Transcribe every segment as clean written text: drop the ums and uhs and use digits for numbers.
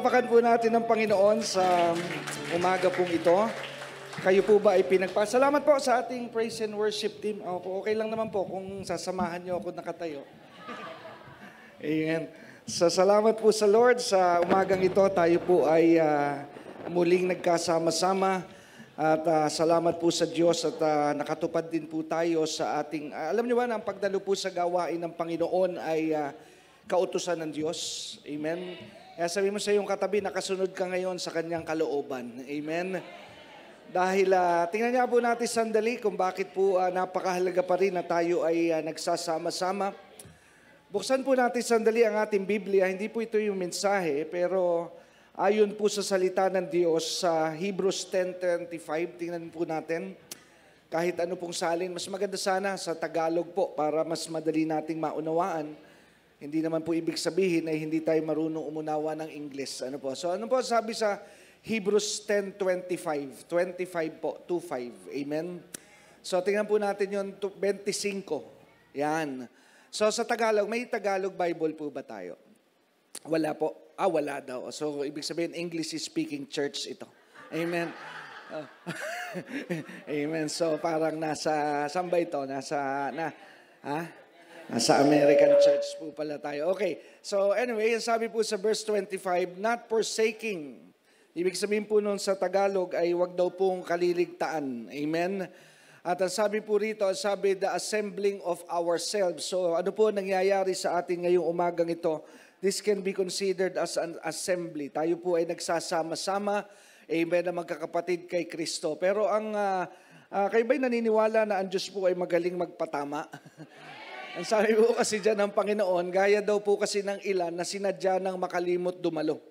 Palakpakan po natin ang Panginoon sa umaga pong ito. Kayo po ba ay Salamat po sa ating praise and worship team. Okay lang naman po kung sasamahan niyo ako nakatayo. Amen. So, salamat po sa Lord sa umagang ito. Tayo po ay muling nagkasama-sama. At salamat po sa Diyos at nakatupad din po tayo sa ating... alam niyo ba na ang pagdalo po sa gawain ng Panginoon ay kautusan ng Diyos. Amen. Kaya sabi mo sa iyong katabi, nakasunod ka ngayon sa kanyang kalooban. Amen. Dahil tingnan niya po natin sandali kung bakit po napakahalaga pa rin na tayo ay nagsasama-sama. Buksan po natin sandali ang ating Biblia. Hindi po ito yung mensahe, pero ayon po sa salita ng Diyos sa Hebrews 10:25, tingnan po natin. Kahit ano pong salin, mas maganda sana sa Tagalog po para mas madali nating maunawaan. Hindi naman po ibig sabihin na hindi tayo marunong umunawa ng English. Ano po? So ano po sabi sa Hebrews 10:25? 25 po, 25. Amen? So tingnan po natin yung 25. Yan. So sa Tagalog, may Tagalog Bible po ba tayo? Wala po. Wala daw. So ibig sabihin, English speaking church ito. Amen. Amen. So parang nasa, saan ba ito? Nasa American church po pala tayo. Okay. So anyway, sabi po sa verse 25, not forsaking. Ibig sabihin po nun sa Tagalog ay wag daw pong kaliligtaan. Amen. At ang sabi po rito, sabi the assembling of ourselves. So ano po nangyayari sa atin ngayong umagang ito? This can be considered as an assembly. Tayo po ay nagsasama-sama. Amen na magkakapatid kay Kristo. Pero ang kayo ba'y naniniwala na ang Diyos po ay magaling magpatama? Ang sabi po kasi dyan ng Panginoon, gaya daw po kasi ng ilan na sinadya ng makalimot dumalo.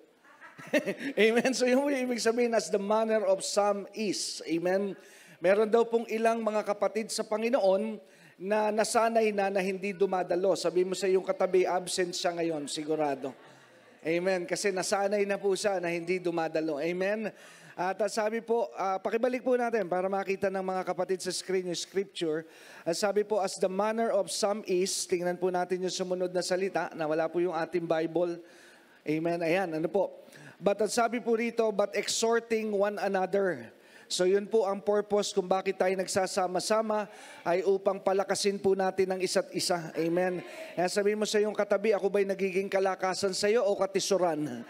Amen. So yung ibig sabihin as the manner of some is. Amen. Meron daw pong ilang mga kapatid sa Panginoon na nasanay na hindi dumadalo. Sabi mo sa iyong katabi, absent siya ngayon, sigurado. Amen. Kasi nasanay na po siya na hindi dumadalo. Amen. At sabi po, pakibalik po natin para makita ng mga kapatid sa screen yung scripture. Sabi po, as the manner of some is, tingnan po natin yung sumunod na salita na wala po yung ating Bible. Amen. Ayan, ano po. But sabi po rito, but exhorting one another. So yun po ang purpose kung bakit tayo nagsasama-sama ay upang palakasin po natin ang isa't isa. Amen. Kaya sabihin mo sa iyong katabi, ako ba'y nagiging kalakasan sa iyo o katisuran?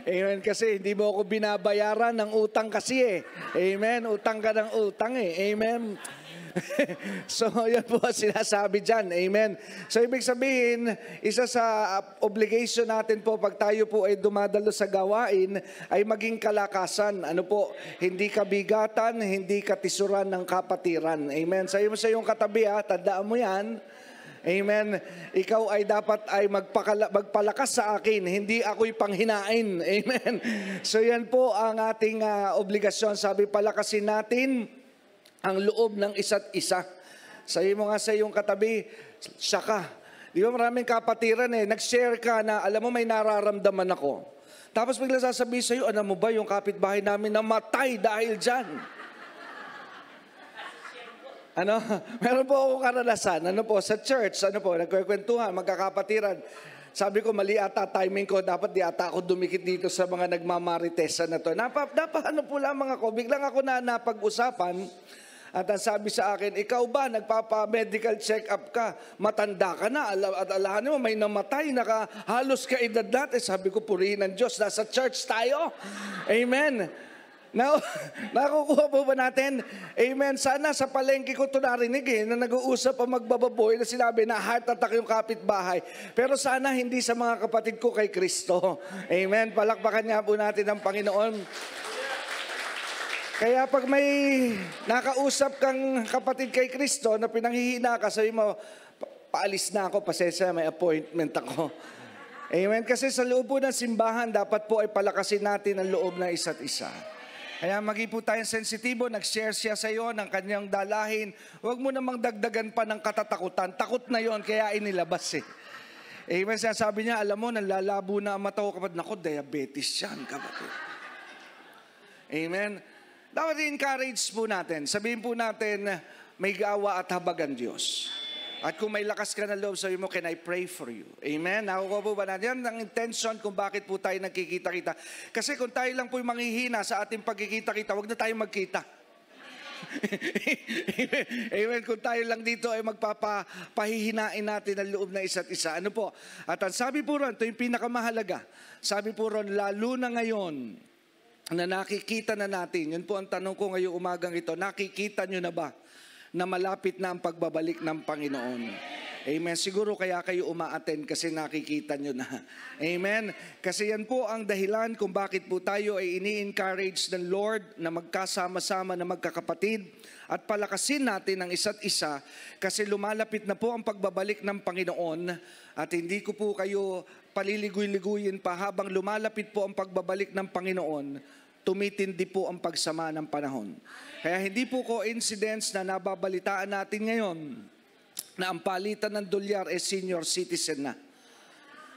Amen. Kasi hindi mo ako binabayaran ng utang kasi eh. Amen. Utang ka ng utang eh. Amen. So, yan po ang sinasabi dyan. Amen. So, ibig sabihin, isa sa obligation natin po pag tayo po ay dumadalo sa gawain, ay maging kalakasan. Ano po? Hindi kabigatan, hindi katisuran ng kapatiran. Amen. Sabi mo sa iyong katabi, tandaan mo yan. Amen. Ikaw ay dapat ay magpalakas sa akin, hindi ako'y panghinain. Amen. So, yan po ang ating obligasyon. Sabi, palakasin natin ang loob ng isa't isa. Sabi mo nga sa iyong katabi, siya ka. Di ba maraming kapatiran nag-share ka na, alam mo may nararamdaman ako. Tapos bigla sasabihin sa iyo, alam mo ba yung kapitbahay namin namatay dahil dyan? Meron po akong karanasan. Sa church, nagkwekwentuhan, magkakapatiran. Sabi ko, mali ata timing ko. Dapat di ata ako dumikit dito sa mga nagmamaritesa na to. Po lamang ako. Biglang ako na napag-usapan. At ang sabi sa akin, ikaw ba, nagpapa-medical check-up ka, matanda ka na, at alahan mo, may namatay, halos kaedad natin. Sabi ko, purihin ng Diyos, nasa church tayo. Amen. Now, nakukuha po ba natin? Amen. Sana sa palengke ko ito narinig na nag-uusap ang magbababoy na sinabi na heart attack yung kapitbahay. Pero sana hindi sa mga kapatid ko kay Kristo. Amen. Palakpakan niya po natin ang Panginoon. Kaya pag may nakausap kang kapatid kay Kristo na pinanghihina ka, sabi mo, paalis na ako, pasensya, may appointment ako. Amen. Kasi sa loob po ng simbahan, dapat po ay palakasin natin ang loob ng isa't isa. Kaya maging po tayong sensitibo, nag-share siya sa iyo ng kanyang dalahin. Huwag mo namang dagdagan pa ng katatakutan. Takot na yon kaya inilabas eh. Amen. Sabi niya, alam mo, nalalabo na ang mata ko kapatid. Naku, diabetes yan, kapatid. Amen. Dapat i-encourage po natin. Sabihin po natin, may gawa at habag ang Diyos. At kung may lakas ka na loob, sabi mo, can I pray for you? Amen? Nakukuha po ba natin? Yan ang intention kung bakit po tayo nagkikita-kita. Kasi kung tayo lang po yung manghihina sa ating pagkikita-kita, wag na tayo magkita. Amen. Kung tayo lang dito ay magpapahihinain natin ang loob na isa't isa. Ano po? At ang sabi po ron, ito yung pinakamahalaga. Sabi po ron, lalo na ngayon na nakikita na natin, yun po ang tanong ko ngayong umagang ito, nakikita nyo na ba na malapit na ang pagbabalik ng Panginoon? Amen. Siguro kaya kayo umaattend kasi nakikita nyo na. Amen. Kasi yan po ang dahilan kung bakit po tayo ay ini-encourage ng Lord na magkasama-sama na magkakapatid at palakasin natin ang isa't isa kasi lumalapit na po ang pagbabalik ng Panginoon at hindi ko po kayo paliligoy-liguyin pa habang lumalapit po ang pagbabalik ng Panginoon, tumitindi po ang pagsama ng panahon. Kaya hindi po coincidence na nababalitaan natin ngayon na ang palitan ng dolyar ay senior citizen na.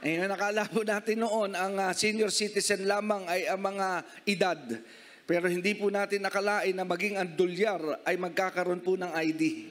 Ayun, nakala po natin noon ang senior citizen lamang ay ang mga edad. Pero hindi po natin nakalain na maging ang dolyar ay magkakaroon po ng ID.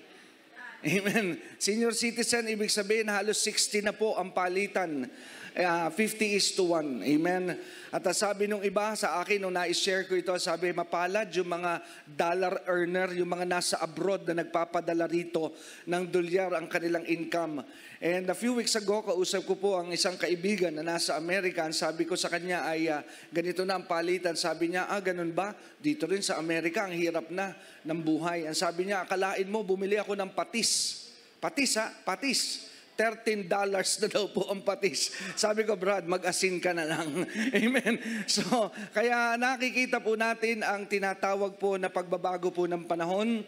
Amen. Senior citizen, ibig sabihin halos 60 na po ang palitan. 50:1. Amen. At sabi nung iba sa akin, nung na-share ko ito, sabi, mapalad yung mga dollar earner, yung mga nasa abroad na nagpapadala rito ng dolyar ang kanilang income. And a few weeks ago, kausap ko po ang isang kaibigan na nasa Amerika. Sabi ko sa kanya ay ganito na ang palitan. Sabi niya, ganun ba? Dito rin sa Amerika, ang hirap na ng buhay. Ang sabi niya, akalain mo, bumili ako ng patis. Patis patis. $13 na daw po ang patis. Sabi ko, Brad, mag-asin ka na lang. Amen. So, kaya nakikita po natin ang tinatawag po na pagbabago po ng panahon.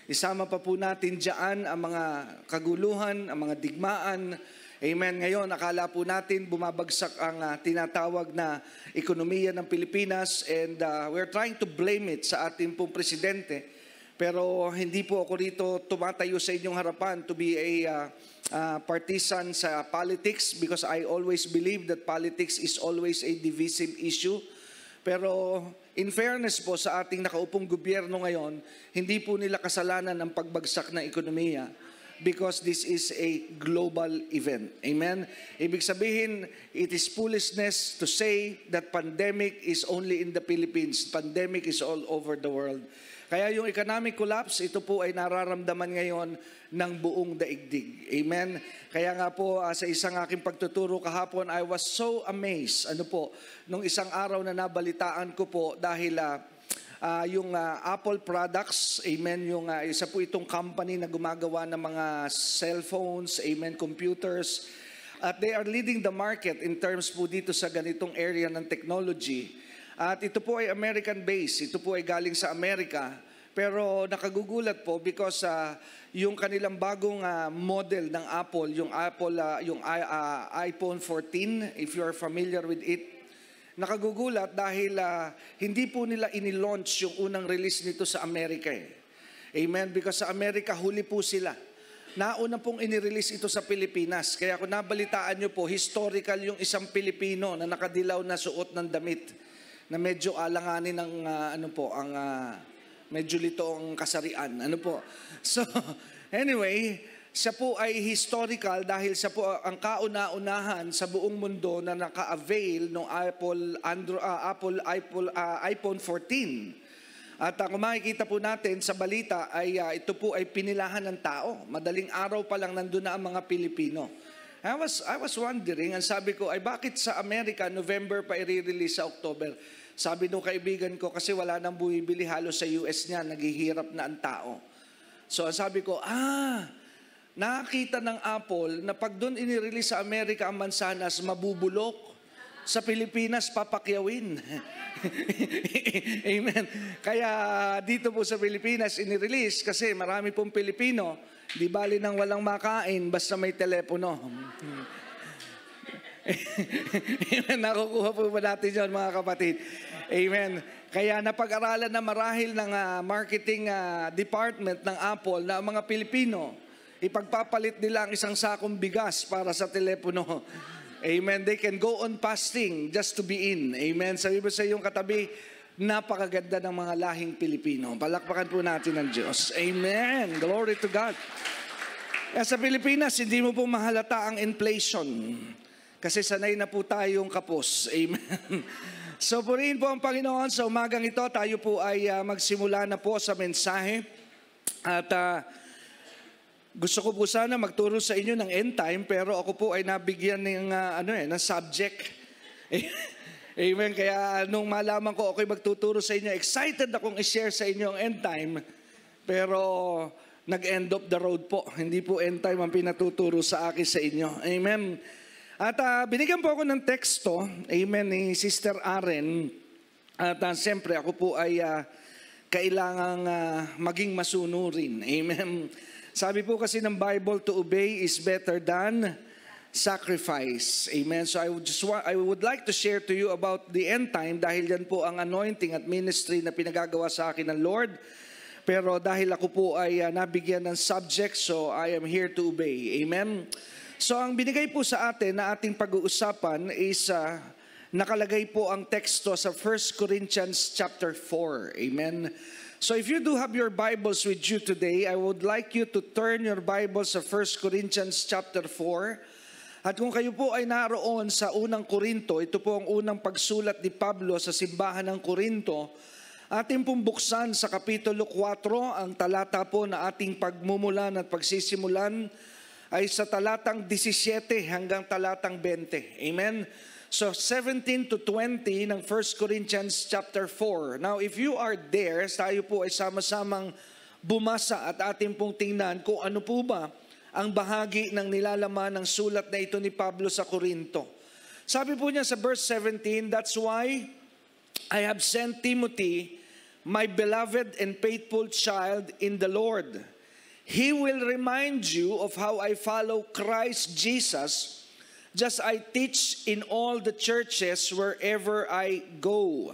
Isama pa po natin dyan ang mga kaguluhan, ang mga digmaan. Amen. Ngayon, akala po natin bumabagsak ang tinatawag na ekonomiya ng Pilipinas and we're trying to blame it sa ating pong presidente. Pero hindi po ako rito tumatayo sa inyong harapan to be a partisan sa politics because I always believe that politics is always a divisive issue. Pero in fairness po sa ating nakaupong gobyerno ngayon, hindi po nila kasalanan ang pagbagsak ng ekonomiya because this is a global event. Amen? Ibig sabihin, it is foolishness to say that pandemic is only in the Philippines. Pandemic is all over the world. Kaya yung economic collapse, ito po ay nararamdaman ngayon ng buong daigdig. Amen? Kaya nga po sa isang aking pagtuturo kahapon, I was so amazed. Nung isang araw na nabalitaan ko po dahil yung Apple products, amen, yung isa po itong company na gumagawa ng mga cellphones, amen, computers, at they are leading the market in terms po dito sa ganitong area ng technology. At ito po ay American-based, ito po ay galing sa Amerika. Pero nakagugulat po because yung kanilang bagong model ng Apple, yung iPhone 14, if you are familiar with it, nakagugulat dahil hindi po nila inilaunch yung unang release nito sa Amerika. Amen? Because sa Amerika, huli po sila. Nauna pong inirelease ito sa Pilipinas. Kaya kung nabalitaan nyo po, historical yung isang Pilipino na nakadilaw na suot ng damit na medyo alanganin ng medyo lito ang kasarian. So, anyway, siya po ay historical dahil siya po ang kauna-unahan sa buong mundo na naka-avail ng iPhone 14. At kung makikita po natin sa balita ay ito po ay pinilahan ng tao. Madaling araw pa lang nandun na ang mga Pilipino. I was wondering, ang sabi ko ay bakit sa Amerika November pa i-release sa October? Sabi nung kaibigan ko, kasi wala nang bumibili halos sa US niya, naghihirap na ang tao. So ang sabi ko, nakita ng Apple na pag doon inirelease sa Amerika ang mansanas, mabubulok. Sa Pilipinas, papakyawin. Amen. Kaya dito po sa Pilipinas, inirelease kasi marami pong Pilipino, di bali nang walang makain, basta may telepono. Nakukuha po ba natin yun, mga kapatid? Amen. Kaya napag-aralan na marahil ng marketing department ng Apple na ang mga Pilipino, ipagpapalit nila ang isang sakong bigas para sa telepono. Amen. They can go on fasting just to be in. Amen. Sabi mo sa iyong katabi, napakaganda ng mga lahing Pilipino. Palakpakan po natin ang Diyos. Amen. Glory to God. Sa Pilipinas, hindi mo po mahalata ang inflation. Kasi sanay na po tayong kapos. Amen. So purihin po ang Panginoon. Sa umagang ito, tayo po ay magsimula na po sa mensahe. At gusto ko po sana magturo sa inyo ng end time, pero ako po ay nabigyan ng subject. Amen. Kaya nung malaman ko ako'y magtuturo sa inyo, excited akong i-share sa inyo ang end time. Pero nag-end of the road po. Hindi po end time ang pinatuturo sa akin sa inyo. Amen. At binigyan po ako ng teksto, amen, ni Sister Aren. At siyempre ako po ay kailangang maging masunurin. Amen. Sabi po kasi ng Bible, to obey is better than sacrifice. Amen. So I would like to share to you about the end time dahil yan po ang anointing at ministry na pinagagawa sa akin ng Lord. Pero dahil ako po ay nabigyan ng subject, so I am here to obey. Amen. So ang binigay po sa atin na ating pag-uusapan is nakalagay po ang teksto sa 1 Corinthians chapter 4. Amen. So if you do have your Bibles with you today, I would like you to turn your Bibles sa 1 Corinthians chapter 4. At kung kayo po ay naroon sa unang Korinto, ito po ang unang pagsulat ni Pablo sa simbahan ng Korinto, ating pong buksan sa Kapitulo 4, ang talata po na ating pagmumulan at pagsisimulan ay sa talatang 17 hanggang talatang 20. Amen? So 17 to 20 ng 1 Corinthians chapter 4. Now if you are there, tayo po ay sama-samang bumasa at ating pong tingnan kung ano po ba ang bahagi ng nilalaman ng sulat na ito ni Pablo sa Korinto. Sabi po niya sa verse 17, that's why I have sent Timothy, my beloved and faithful child in the Lord. He will remind you of how I follow Christ Jesus, just I teach in all the churches wherever I go.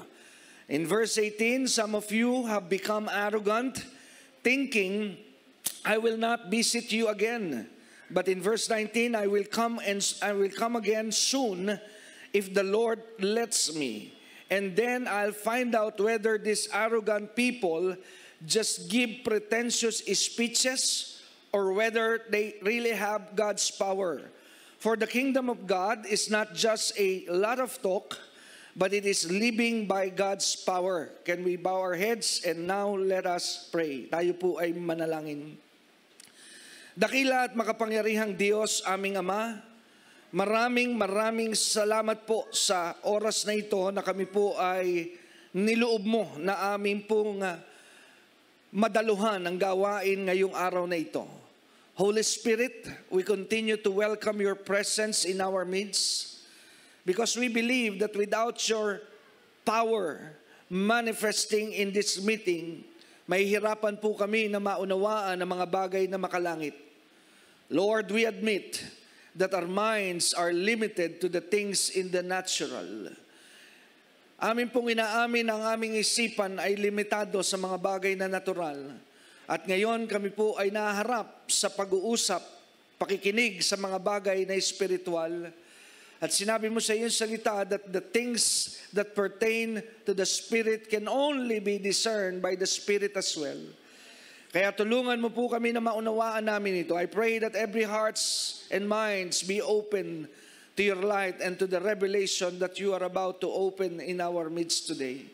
In verse 18, some of you have become arrogant, thinking, I will not visit you again. But in verse 19, I will come again soon if the Lord lets me. And then I'll find out whether these arrogant people just give pretentious speeches or whether they really have God's power. For the kingdom of God is not just a lot of talk, but it is living by God's power. Can we bow our heads and now let us pray. Tayo po ay manalangin. Dakila at makapangyarihang Diyos, aming Ama, maraming salamat po sa oras na ito na kami po ay niloob mo na aming pong madaluhan ang gawain ngayong araw na ito. Holy Spirit, we continue to welcome your presence in our midst because we believe that without your power manifesting in this meeting, mahihirapan po kami na maunawaan ang mga bagay na makalangit. Lord, we admit that our minds are limited to the things in the natural. Amin pong inaamin ang aming isipan ay limitado sa mga bagay na natural. At ngayon kami po ay naharap sa pag-uusap, pakikinig sa mga bagay na espiritual. At sinabi mo sa iyong salita that the things that pertain to the Spirit can only be discerned by the Spirit as well. Kaya tulungan mo po kami na maunawaan namin ito. I pray that every hearts and minds be open to your light and to the revelation that you are about to open in our midst today.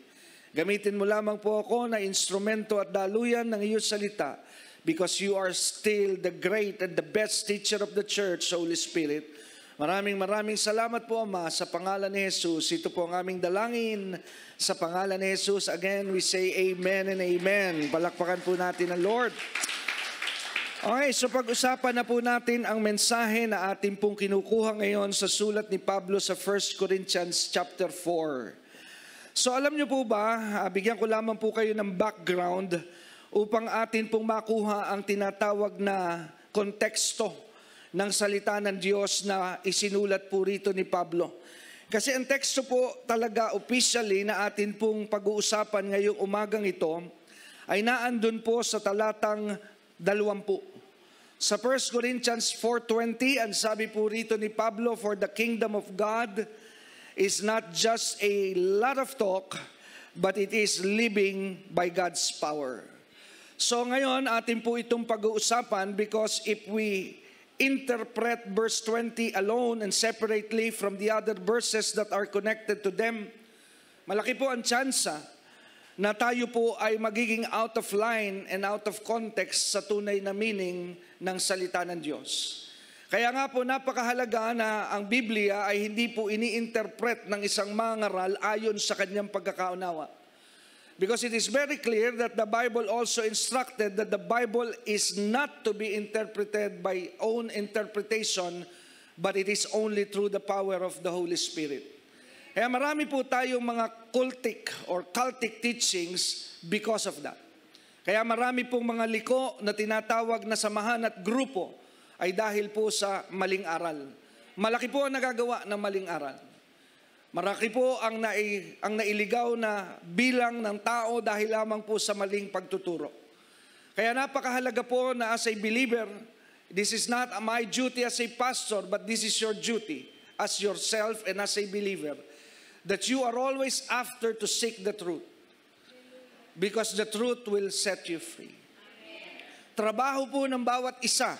Gamitin mo lamang po ako na instrumento at daluyan ng iyong salita because you are still the great and the best teacher of the church, Holy Spirit. Maraming salamat po, Ama, sa pangalan ni Jesus. Ito po ang aming dalangin. Sa pangalan ni Jesus, again, we say amen and amen. Palakpakan po natin ang Lord. Okay, so pag-usapan na po natin ang mensahe na ating pong kinukuha ngayon sa sulat ni Pablo sa 1 Corinthians chapter 4. So alam niyo po ba, bigyan ko lamang po kayo ng background upang atin pong makuha ang tinatawag na konteksto ng salita ng Diyos na isinulat po rito ni Pablo. Kasi ang teksto po talaga officially na atin pong pag-uusapan ngayong umagang ito ay naandun po sa talatang 20. Sa 1 Corinthians 4:20, ang sabi po rito ni Pablo, for the kingdom of God is not just a lot of talk, but it is living by God's power. So ngayon, atin po itong pag-uusapan because if we interpret verse 20 alone and separately from the other verses that are connected to them, malaki po ang tsansa na tayo po ay magiging out of line and out of context sa tunay na meaning ng salita ng Diyos. Kaya nga po napakahalaga na ang Biblia ay hindi po ini-interpret ng isang mangaral ayon sa kanyang pagkakaunawa. Because it is very clear that the Bible also instructed that the Bible is not to be interpreted by own interpretation, but it is only through the power of the Holy Spirit. Kaya marami po tayong mga cultic teachings because of that. Kaya marami pong mga liko na tinatawag na samahan at grupo ay dahil po sa maling aral. Malaki po ang nagagawa ng maling aral. Malaki po ang nailigaw na bilang ng tao dahil lamang po sa maling pagtuturo. Kaya napakahalaga po na as a believer, this is not my duty as a pastor, but this is your duty as yourself and as a believer, that you are always after to seek the truth. Because the truth will set you free. Trabaho po ng bawat isa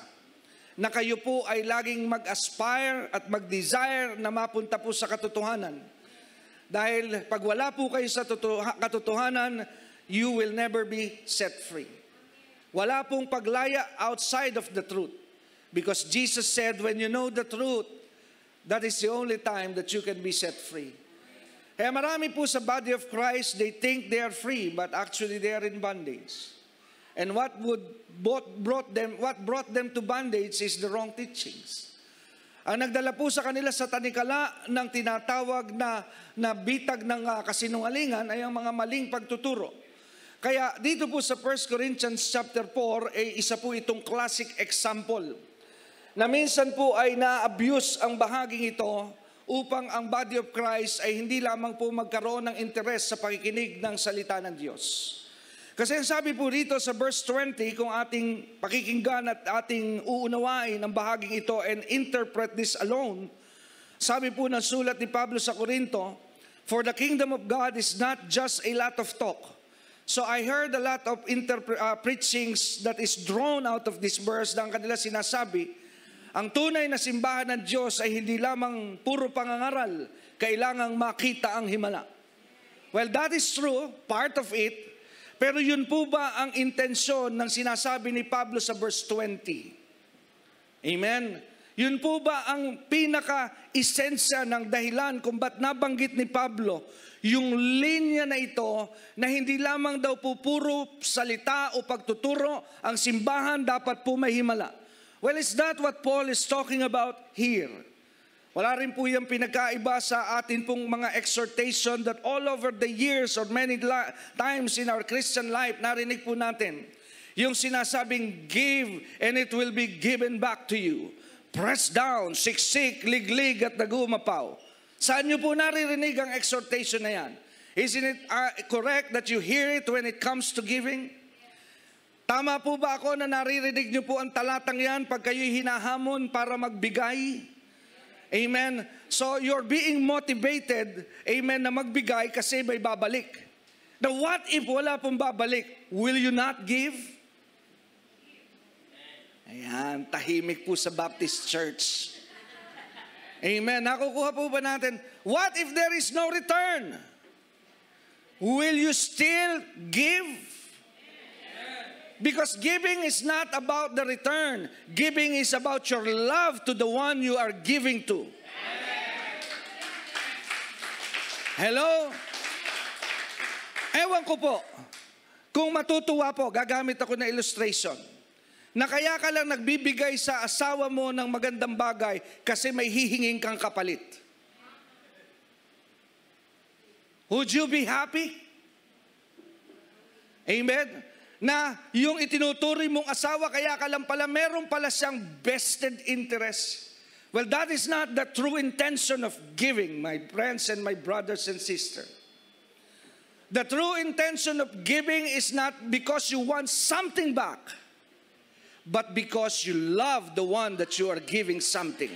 na kayo po ay laging mag-aspire at mag-desire na mapunta po sa katotohanan. Dahil pag wala po kayo sa katotohanan, you will never be set free. Wala pong paglaya outside of the truth. Because Jesus said, when you know the truth, that is the only time that you can be set free. Kaya marami po sa body of Christ, they think they are free, but actually they are in bondage. And what brought them to bondage is the wrong teachings. Ang nagdala po sa kanila sa tanikala ng tinatawag na bitag ng kasinungalingan ay ang mga maling pagtuturo. Kaya dito po sa 1 Corinthians chapter 4, isa po itong classic example na minsan po ay na-abuse ang bahaging ito upang ang body of Christ ay hindi lamang po magkaroon ng interes sa pakikinig ng salita ng Diyos. Kasi sabi po rito sa verse 20, kung ating pakikinggan at ating uunawain ang bahaging ito and interpret this alone, sabi po ng sulat ni Pablo sa Corinto, for the kingdom of God is not just a lot of talk. So I heard a lot of preachings that is drawn out of this verse na ang kanila sinasabi, ang tunay na simbahan ng Diyos ay hindi lamang puro pangangaral, kailangang makita ang himala. Well, that is true, part of it. Pero yun po ba ang intensyon ng sinasabi ni Pablo sa verse 20? Amen? Yun po ba ang pinaka-esensya ng dahilan kung ba't nabanggit ni Pablo yung linya na ito na hindi lamang daw po puro salita o pagtuturo, ang simbahan dapat po may himala? Well, is that what Paul is talking about here? Wala rin po yung pinagkaiba sa atin pong mga exhortation that all over the years or many times in our Christian life, narinig po natin yung sinasabing, give and it will be given back to you. Press down, siksik, liglig at nagumapaw. Saan nyo po naririnig ang exhortation na yan? Isn't it correct that you hear it when it comes to giving? Tama po ba ako na naririnig nyo po ang talatang yan pag kayo'y hinahamon para magbigay? Amen. So you're being motivated, amen, na magbigay kasi may babalik. Now what if wala pong babalik? Will you not give? Ayan, tahimik po sa Baptist Church. Amen. Nakukuha po ba natin? What if there is no return? Will you still give? Because giving is not about the return. Giving is about your love to the one you are giving to. Hello? Ewan ko po. Kung matutuwa po, gagamit ako ng illustration. Na kaya ka lang nagbibigay sa asawa mo ng magandang bagay kasi may hihinging kang kapalit. Would you be happy? Amen? Na yung itinuturing mong asawa, kaya ka lang pala, meron pala siyang vested interest. Well, that is not the true intention of giving, my friends and my brothers and sisters. The true intention of giving is not because you want something back, but because you love the one that you are giving something.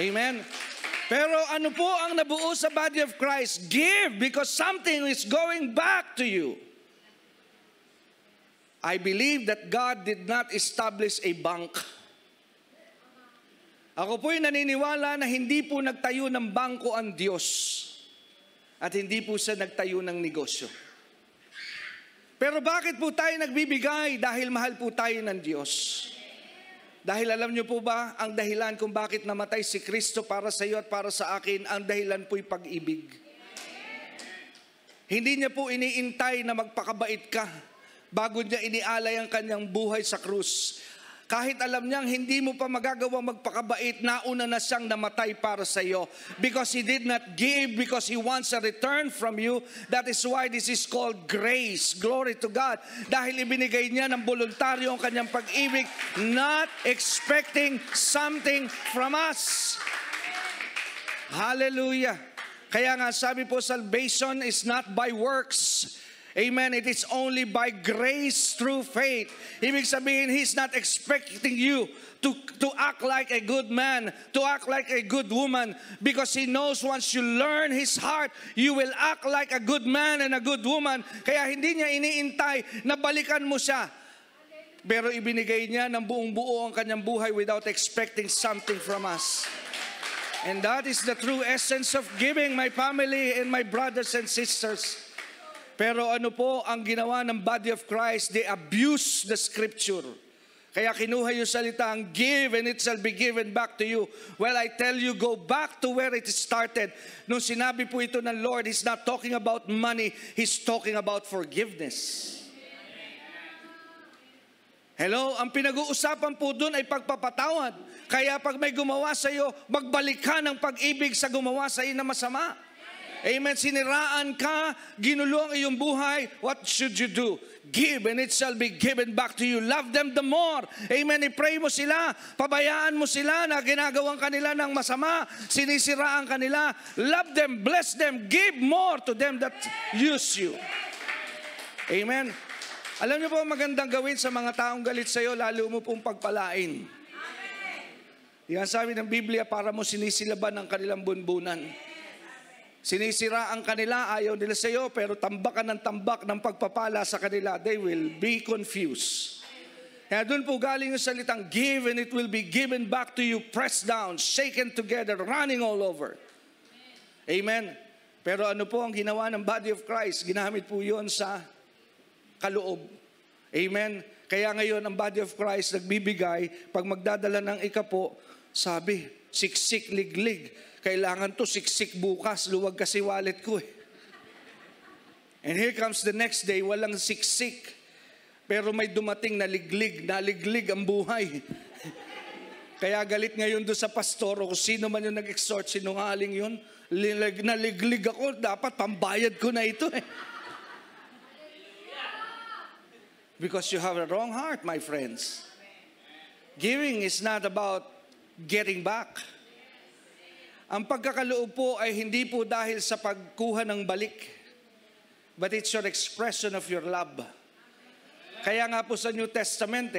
Amen? Pero ano po ang nabuo sa body of Christ? Give because something is going back to you. I believe that God did not establish a bank. Ako po'y naniniwala na hindi po nagtayo ng bangko ang Diyos at hindi po siya nagtayo ng negosyo. Pero bakit po tayo nagbibigay? Dahil mahal po tayo ng Diyos. Dahil alam niyo po ba, ang dahilan kung bakit namatay si Kristo para sa iyo at para sa akin, ang dahilan po'y pag-ibig. Hindi niya po iniintay na magpakabait ka bago niya inialay ang kanyang buhay sa krus. Kahit alam niyang hindi mo pa magagawang magpakabait, nauna na siyang namatay para sa iyo. Because He did not give, because He wants a return from you. That is why this is called grace. Glory to God. Dahil ibinigay niya ng voluntaryo ang kanyang pag-ibig, not expecting something from us. Hallelujah. Kaya nga sabi po, salvation is not by works. Amen. It is only by grace through faith. Ibig sabihin, He's not expecting you to act like a good man, to act like a good woman, because He knows once you learn His heart, you will act like a good man and a good woman. Kaya hindi niya iniintay na balikan mo siya. Pero ibinigay niya ng buong buo ang kanyang buhay without expecting something from us. And that is the true essence of giving, my family and my brothers and sisters. Pero ano po ang ginawa ng body of Christ? They abuse the scripture. Kaya kinuha yung salitang, give and it shall be given back to you. Well, I tell you, go back to where it started. Nung sinabi po ito ng Lord, He's not talking about money, He's talking about forgiveness. Hello? Ang pinag-uusapan po doon ay pagpapatawad. Kaya pag may gumawa sa iyo, magbalik ka ng pag-ibig sa gumawa sa iyo na masama. Amen. Siniraan ka, ginulo ang iyong buhay. What should you do? Give and it shall be given back to you. Love them the more. Amen. I-pray mo sila. Pabayaan mo sila na ginagawang kanila ng masama. Sinisiraan kanila. Love them, bless them, give more to them that use you. Amen. Alam niyo po magandang gawin sa mga taong galit sa iyo, lalo mo pong pagpalain. Yan sabi ng Biblia, para mo sinisilaban ang kanilang bunbunan. Sinisiraan kanila, ayaw nila sa iyo, pero tambakan ng tambak ng pagpapala sa kanila, they will be confused. Kaya doon po galing yung salitang give and it will be given back to you, pressed down, shaken together, running all over. Amen. Pero ano po ang ginawa ng body of Christ? Ginamit po yun sa kaloob. Amen. Kaya ngayon ang body of Christ nagbibigay, pag magdadala ng ikapo, sabi, siksik, liglig. Kailangan to siksik bukas, luwag kasi wallet ko eh. And here comes the next day, walang siksik. Pero may dumating na liglig, naliglig ang buhay. Kaya galit ngayon doon sa pastor, o kung sino man yung nag-exhort, sinungaling yun. Naliglig ako, dapat pambayad ko na ito eh. Because you have a wrong heart, my friends. Giving is not about getting back. Ang pagkakaloob po ay hindi po dahil sa pagkuha ng balik, but it's your expression of your love. Kaya nga po sa New Testament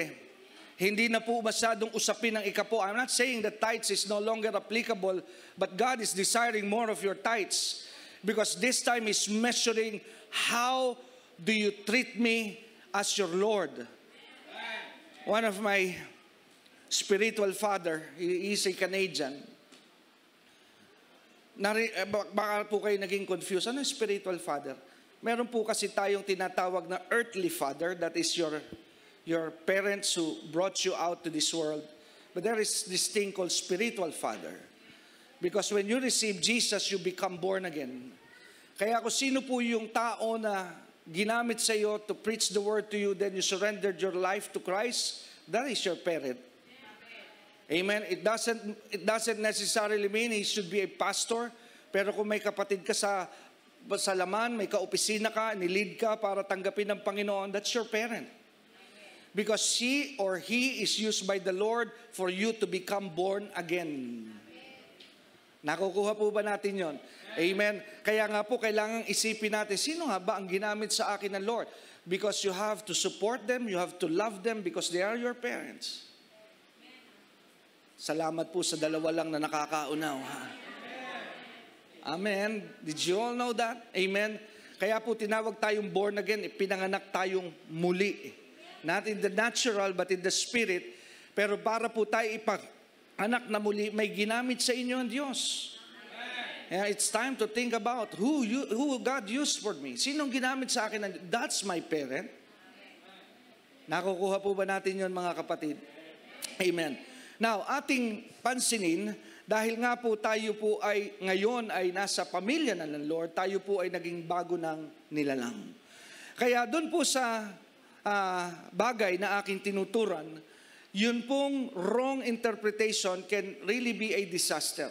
hindi na po masyadong usapin ng ikapo. I'm not saying that tithes is no longer applicable, but God is desiring more of your tithes. Because this time is measuring, how do you treat me as your Lord? One of my spiritual father, he is a Canadian. Baka po kayo naging confused. Ano yung spiritual father? Meron po kasi tayong tinatawag na earthly father, that is your parents who brought you out to this world. But there is this thing called spiritual father. Because when you receive Jesus, you become born again. Kaya kung sino po yung tao na ginamit sa iyo to preach the word to you, then you surrendered your life to Christ, that is your parent. Amen. It doesn't necessarily mean he should be a pastor. Pero kung may kapatid ka sa laman, may kaopisina ka, nilid ka para tanggapin ng Panginoon, that's your parent. Because she or he is used by the Lord for you to become born again. Nakukuha po ba natin yon? Amen. Kaya nga po, kailangan isipin natin, sino nga ba ang ginamit sa akin ng Lord? Because you have to support them, you have to love them because they are your parents. Salamat po sa dalawa lang na nakakaunaw. Amen. Did you all know that? Amen. Kaya po tinawag tayong born again, pinanganak tayong muli. Not in the natural, but in the spirit. Pero para po tayo anak na muli, may ginamit sa inyo ang Diyos. Yeah, it's time to think about who God used for me. Sinong ginamit sa akin? That's my parent. Nakukuha po ba natin yun, mga kapatid? Amen. Now, ating pansinin, dahil nga po tayo po ay ngayon ay nasa pamilya na ng Lord, tayo po ay naging bago ng nilalang. Kaya doon po sa bagay na aking tinuturan, yun pong wrong interpretation can really be a disaster.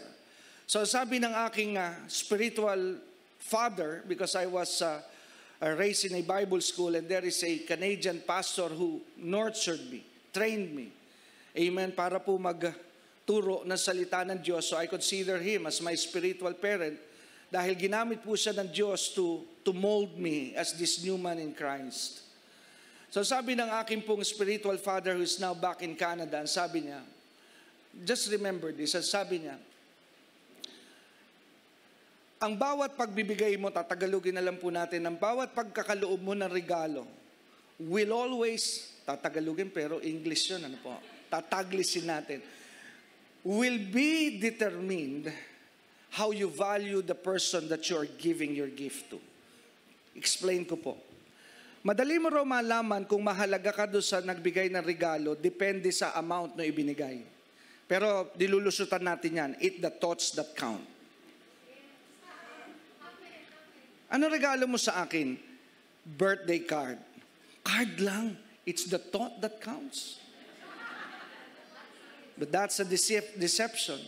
So sabi ng aking spiritual father, because I was raised in a Bible school and there is a Canadian pastor who nurtured me, trained me, amen, para po magturo ng salita ng Diyos. So I consider him as my spiritual parent dahil ginamit po siya ng Diyos to mold me as this new man in Christ. So sabi ng aking pong spiritual father who is now back in Canada, sabi niya, just remember this, sabi niya, ang bawat pagbibigay mo, tatagalogin na lang po natin, ang bawat pagkakaloob mo ng regalo will always, tatagalogin pero English yun, ano po, tataglisin natin, will be determined how you value the person that you are giving your gift to. Explain ko po. Madali mo raw malaman kung mahalaga ka doon sa nagbigay ng regalo, depende sa amount na ibinigay. Pero dilulusutan natin yan, it's the thoughts that count. Ano regalo mo sa akin? Birthday card. Card lang. It's the thought that counts. But that's a deception.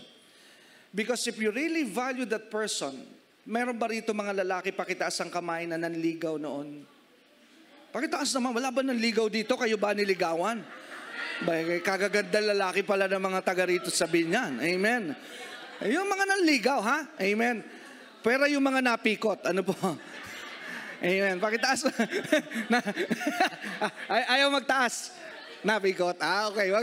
Because if you really value that person, meron ba rito mga lalaki pakitaas ang kamay na nanligaw noon? Pakitaas naman, wala ba nanligaw dito? Kayo ba niligawan? Kagaganda lalaki pala ng mga taga rito sa Binyan. Amen. Yung mga nanligaw, ha? Amen. Pero yung mga napikot, ano po? Amen. Pakitaas. Ayaw magtaas. Napikot. Okay.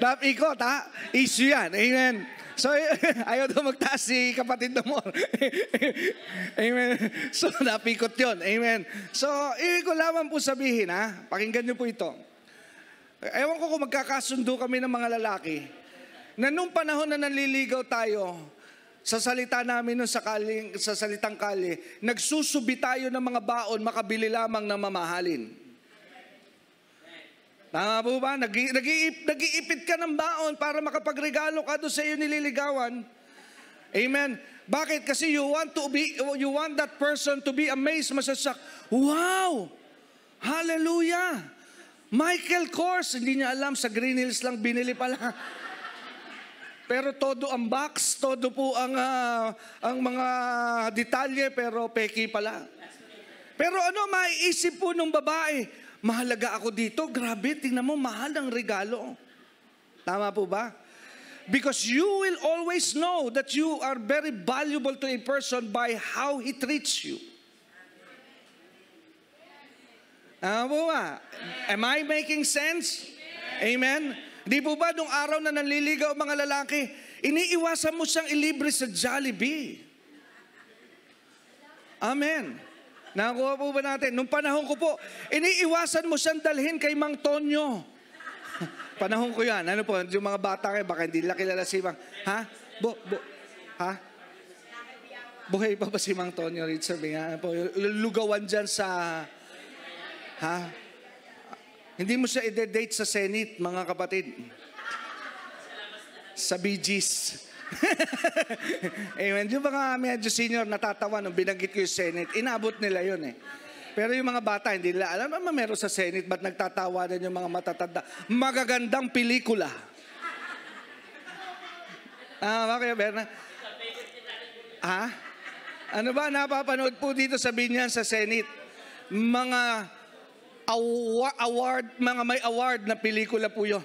Napikot, ha? Issue yan. Amen. So, ayaw daw magtaas si kapatid na mo. Amen. So, napikot yun. Amen. So, ibig ko lamang po sabihin, ha? Pakinggan niyo po ito. Ewan ko kung magkakasundo kami ng mga lalaki na nung panahon na nanliligaw tayo, sa salita namin nun sa salitang kali, nagsusubi tayo ng mga baon, makabili lamang ng mamahalin. Tama po ba? Nag-iipit ka ng baon para makapagregalo ka doon sa iyo nililigawan. Amen. Bakit? Kasi you want that person to be amazed, masasak. Wow! Hallelujah! Michael Kors, hindi niya alam, sa Green Hills lang binili pala. Pero todo ang box, todo po ang mga detalye, pero peki pala. Pero ano, maiisip po ng babae, mahalaga ako dito, grabe, tingnan mo, mahal ang regalo. Tama po ba? Because you will always know that you are very valuable to a person by how he treats you. Tama po ba? Am I making sense? Amen? Di po ba nung araw na nanliligaw mga lalaki, iniiwasan mo siyang ilibre sa Jollibee? Amen. Nakakuha po ba natin? Nung panahon ko po, iniiwasan mo siyang dalhin kay Mang Tonyo. Panahon ko yan. Ano po, yung mga bata kayo, baka hindi nila kilala si Mang. Ha? Ha? Buhay pa ba si Mang Tonyo, Richard? Ano po, lugawan dyan sa... Ha? Hindi mo siya i-date sa Senate, mga kapatid. Sa Bee Gees. Amen. Yung mga medyo senior natatawa nung binanggit ko yung Senate, inabot nila yun eh. Pero yung mga bata, hindi nila alam naman meron sa Senate, ba't nagtatawa din yung mga matatanda? Magagandang pelikula. Bakit, Berna? Ha? Ano ba napapanood po dito sa Binyan sa Senate? Mga award, mga may award na pelikula po yun.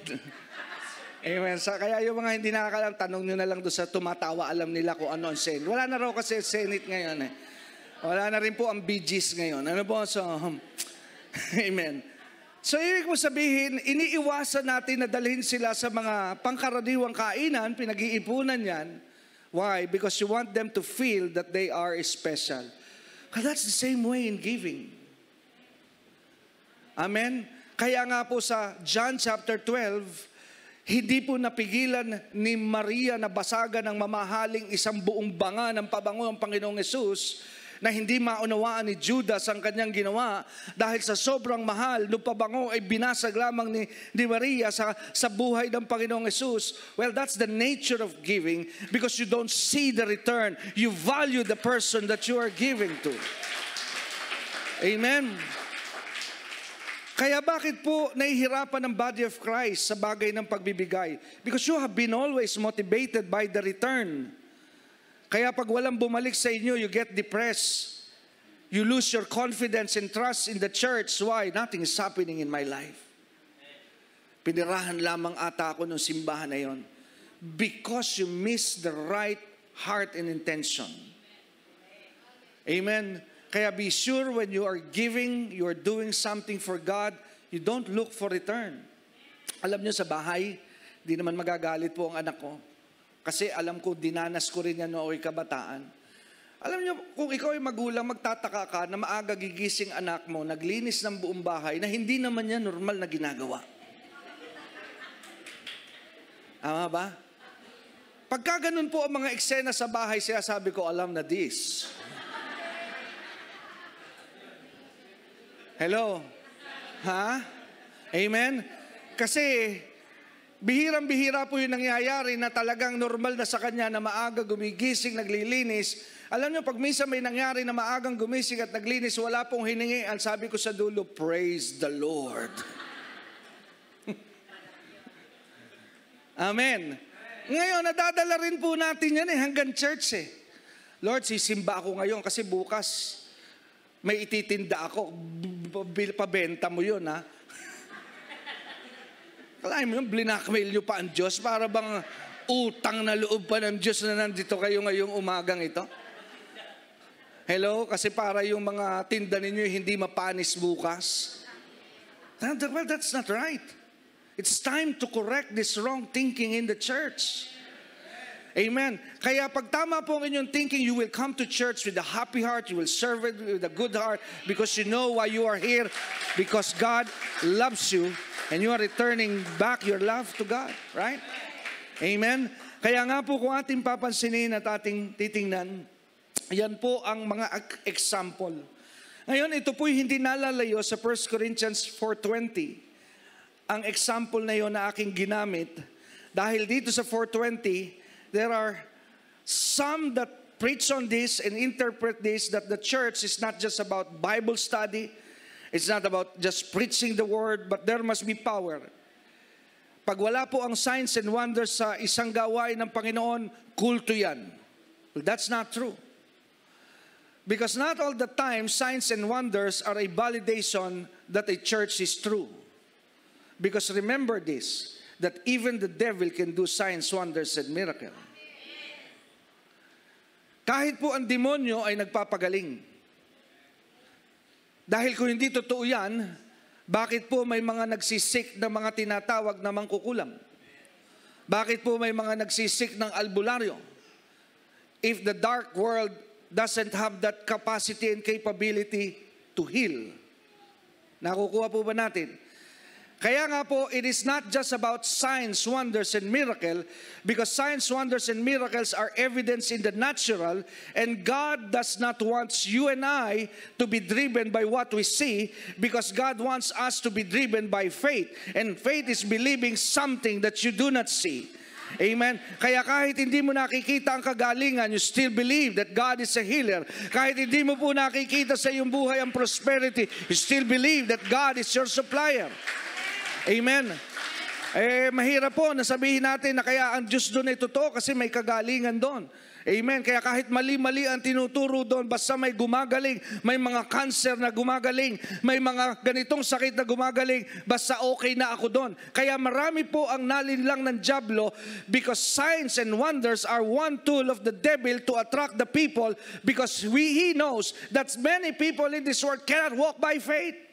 Amen. Kaya yung mga hindi nakakalam, tanong nyo na lang doon sa tumatawa, alam nila kung ano ang Senate. Wala na raw kasi Senate ngayon eh. Wala na rin po ang Bee Gees ngayon. Ano po? So, amen. So, ibig mo sabihin, iniiwasan natin na dalhin sila sa mga pangkaraniwang kainan, pinag-iipunan yan. Why? Because you want them to feel that they are special. Because that's the same way in giving. Amen? Kaya nga po sa John chapter 12, hindi po napigilan ni Maria na basagan ng mamahaling isang buong banga ng pabango ng Panginoong Hesus na hindi maunawaan ni Judas ang kanyang ginawa dahil sa sobrang mahal ng pabango ay binasag lamang ni Maria sa buhay ng Panginoong Hesus. Well, that's the nature of giving because you don't see the return. You value the person that you are giving to. Amen? Kaya bakit po nahihirapan ang body of Christ sa bagay ng pagbibigay? Because you have been always motivated by the return. Kaya pag walang bumalik sa inyo, you get depressed. You lose your confidence and trust in the church. Why? Nothing is happening in my life. Pinirahan lamang ata ako ng simbahan na yon. Because you miss the right heart and intention. Amen? Kaya be sure when you are giving, you are doing something for God, you don't look for return. Alam nyo sa bahay, di naman magagalit po ang anak ko. Kasi alam ko, dinanas ko rin yan noong ako'y kabataan. Alam nyo, kung ikaw ay magulang, magtataka ka na maaga gigising anak mo, naglinis ng buong bahay, na hindi naman yan normal na ginagawa. Tama ba? Pagka ganun po ang mga eksena sa bahay, siya sabi ko, alam na this. Hello? Ha? Amen? Kasi, bihirang-bihira po yung nangyayari na talagang normal na sa kanya na maaga gumigising, naglilinis. Alam nyo, pag minsan may nangyari na maagang gumising at naglinis, wala pong hiningi. Ang sabi ko sa dulo, praise the Lord. Amen. Ngayon, nadadala rin po natin yan hanggang church Lord, sisimba ako ngayon kasi bukas may ititinda ako, pabenta mo yun, ha? Kalahin mo yun, blinakmail nyo pa ang Diyos para bang utang na loob pa ng Diyos na nandito kayo ngayong umagang ito? Hello? Kasi para yung mga tinda ninyo hindi mapanis bukas. Well, that's not right. It's time to correct this wrong thinking in the church. Amen. Kaya pag tama po ang inyong thinking, you will come to church with a happy heart, you will serve it with a good heart because you know why you are here, because God loves you and you are returning back your love to God, right? Amen. Kaya nga po kung ating papansinin at ating titingnan, yan po ang mga example. Ngayon, ito po'y hindi nalalayo sa 1 Corinthians 4:20. Ang example na yon na aking ginamit dahil dito sa 4:20, there are some that preach on this and interpret this that the church is not just about Bible study, it's not about just preaching the word, but there must be power. Pag wala po ang signs and wonders sa isang gawain ng Panginoon, kulto yan. Well, that's not true. Because not all the time, signs and wonders are a validation that a church is true. Because remember this, that even the devil can do signs, wonders, and miracles. Kahit po ang demonyo ay nagpapagaling. Dahil kung hindi totoo yan, bakit po may mga nagsisik ng mga tinatawag na mangkukulam? Bakit po may mga nagsisik ng albularyo? If the dark world doesn't have that capacity and capability to heal. Nakukuha po ba natin? Kaya nga po, it is not just about signs, wonders, and miracle, because signs, wonders, and miracles are evidence in the natural, and God does not want you and I to be driven by what we see, because God wants us to be driven by faith. And faith is believing something that you do not see. Amen? Kaya kahit hindi mo nakikita ang kagalingan, you still believe that God is a healer. Kahit hindi mo po nakikita sa iyong buhay ang prosperity, you still believe that God is your supplier. Amen. Mahirap po na sabihin natin na kaya ang Diyos doon ay totoo kasi may kagalingan doon. Amen. Kaya kahit mali-mali ang tinuturo doon, basta may gumagaling, may mga cancer na gumagaling, may mga ganitong sakit na gumagaling, basta okay na ako doon. Kaya marami po ang nalinlang ng dyablo because signs and wonders are one tool of the devil to attract the people because he knows that many people in this world cannot walk by faith.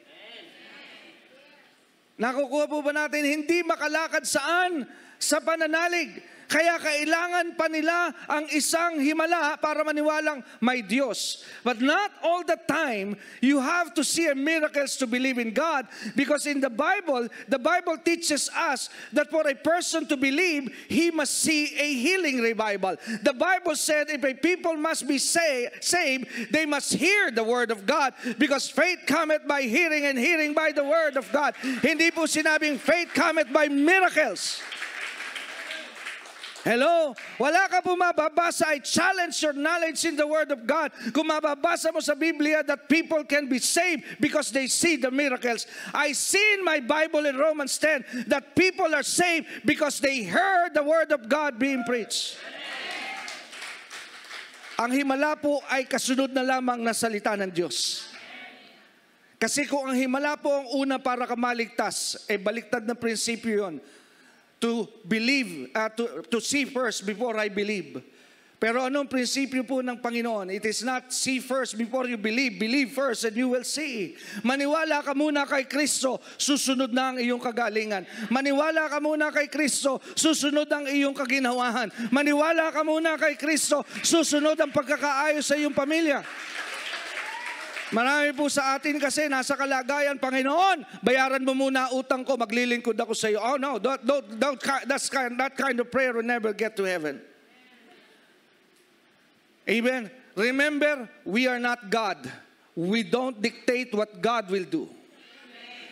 Nakukuha po ba natin? Hindi makalakad saan? Sa pananalig. Kaya kailangan pa nila ang isang himala para maniwalang may Diyos. But not all the time you have to see miracles to believe in God, because in the Bible teaches us that for a person to believe, he must see a healing revival. The Bible said if a people must be saved, they must hear the word of God, because faith cometh by hearing and hearing by the word of God. Hindi po sinabing faith cometh by miracles. Hello? Wala ka po mababasa. I challenge your knowledge in the Word of God. Kung mababasa mo sa Biblia that people can be saved because they see the miracles. I see in my Bible in Romans 10 that people are saved because they heard the Word of God being preached. Ang himala po ay kasunod na lamang na salita ng Diyos. Kasi kung ang himala po ang una para ka maligtas, baliktad na prinsipyo yun. To believe, to see first before I believe. Pero anong prinsipyo po ng Panginoon? It is not see first before you believe. Believe first and you will see. Maniwala ka muna kay Kristo, susunod na ang iyong kagalingan. Maniwala ka muna kay Kristo, susunod ang iyong kaginawahan. Maniwala ka muna kay Kristo, susunod ang pagkakaayos sa iyong pamilya. Marami po sa atin kasi nasa kalagayan, Panginoon, bayaran mo muna utang ko, maglilingkod ako sa iyo. Oh no, that kind of prayer will never get to heaven. Amen. Remember, we are not God. We don't dictate what God will do.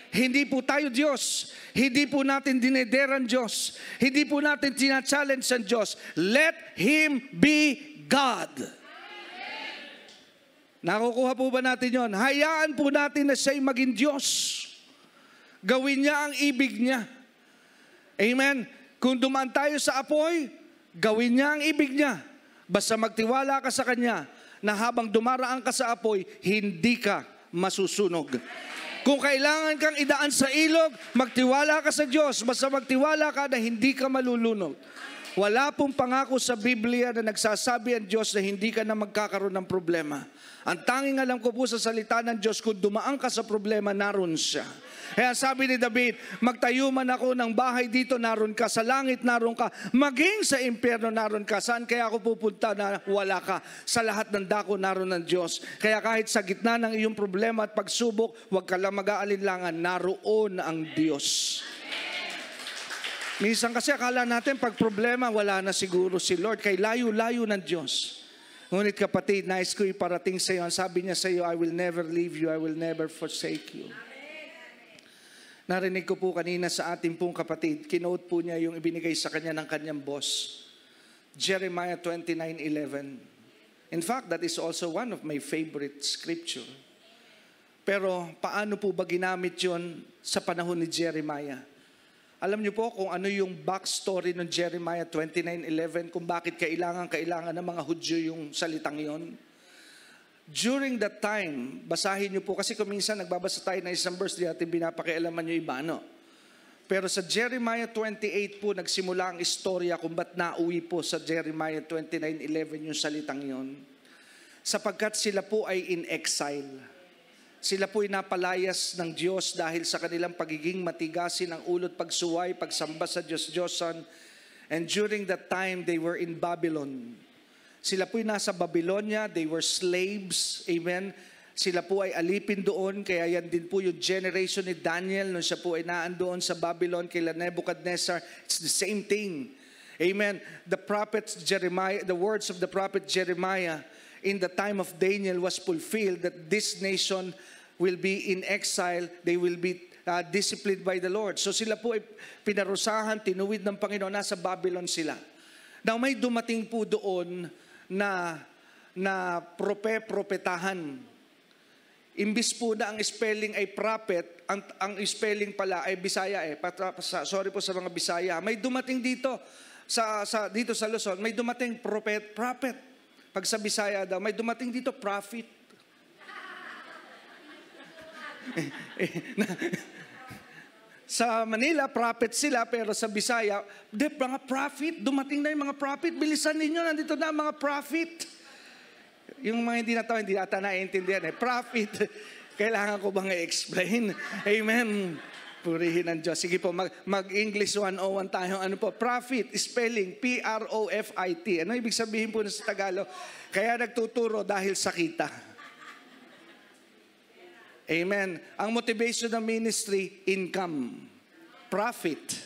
Hindi po tayo Diyos. Hindi po natin dinederan Diyos. Hindi po natin tina-challenge ang Diyos. Let Him be God. Nakukuha po ba natin yon? Hayaan po natin na siya'y maging Diyos. Gawin niya ang ibig niya. Amen? Kung dumaan tayo sa apoy, gawin niya ang ibig niya. Basta magtiwala ka sa Kanya na habang dumaraan ka sa apoy, hindi ka masusunog. Kung kailangan kang idaan sa ilog, magtiwala ka sa Diyos. Basta magtiwala ka na hindi ka malulunod. Wala pong pangako sa Biblia na nagsasabi ang Diyos na hindi ka na magkakaroon ng problema. Ang tanging alam ko po sa salita ng Diyos, kung dumaan ka sa problema, naroon siya. Kaya sabi ni David, magtayo man ako ng bahay dito, naroon ka. Sa langit, naroon ka. Maging sa impyerno, naroon ka. Saan kaya ako pupunta na wala ka? Sa lahat ng dako, naroon ng Diyos. Kaya kahit sa gitna ng iyong problema at pagsubok, huwag ka lang mag-aalinlangan, naroon ang Diyos. Minsan kasi akala natin pag problema, wala na siguro si Lord. Kay layo-layo ng Diyos. Ngunit kapatid, nais ko iparating sa iyo. Ang sabi niya sa iyo, I will never leave you, I will never forsake you. Narinig ko po kanina sa ating pong kapatid, kinote po niya yung ibinigay sa kanya ng kanyang boss. Jeremiah 29:11. In fact, that is also one of my favorite scripture. Pero paano po ba ginamit yun sa panahon ni Jeremiah? Alam niyo po kung ano yung backstory ng Jeremiah 29:11, kung bakit kailangan ng mga Hudyo yung salitang yon. During that time, basahin niyo po, kasi kung minsan nagbabasa tayo ng isang verse, di natin binapakialaman niyo iba, no? Pero sa Jeremiah 28 po, nagsimula ang istorya kung ba't nauwi po sa Jeremiah 29:11 yung salitang yon. Sapagkat sila po ay in exile. Sila po'y napalayas ng Diyos dahil sa kanilang pagiging matigasin ng ulo't pagsuway, pagsamba sa Diyos-Diyosan. And during that time, they were in Babylon. Sila po'y nasa Babylonia, they were slaves, amen. Sila po ay alipin doon, kaya yan din po yung generation ni Daniel, nung siya po ay naandoon sa Babylon kay Nebuchadnezzar. It's the same thing. Amen. The words of the prophet Jeremiah in the time of Daniel was fulfilled, that this nation will be in exile, they will be disciplined by the Lord. So sila po ay pinarusahan, tinuwid ng Panginoon, nasa Babylon sila. Now may dumating po doon na propetahan. Imbis po na ang spelling ay prophet, ang spelling pala ay Bisaya sorry po sa mga Bisaya. May dumating dito dito sa Luzon, may dumating prophet. Pag sa Bisaya daw, may dumating dito prophet. Sa Manila, prophet sila, pero sa Bisaya, mga prophet, dumating na yung mga prophet. Bilisan ninyo, nandito na mga prophet. Yung mga hindi nata naiintindihan, prophet. Kailangan ko bang i-explain? Amen. Purihin ang Diyos. Sige po, mag-English 101 tayo. Ano po? Profit, spelling, P-R-O-F-I-T. Ano ibig sabihin po sa Tagalog? Kaya nagtuturo dahil sa kita. Amen. Ang motivation ng ministry, income. Profit.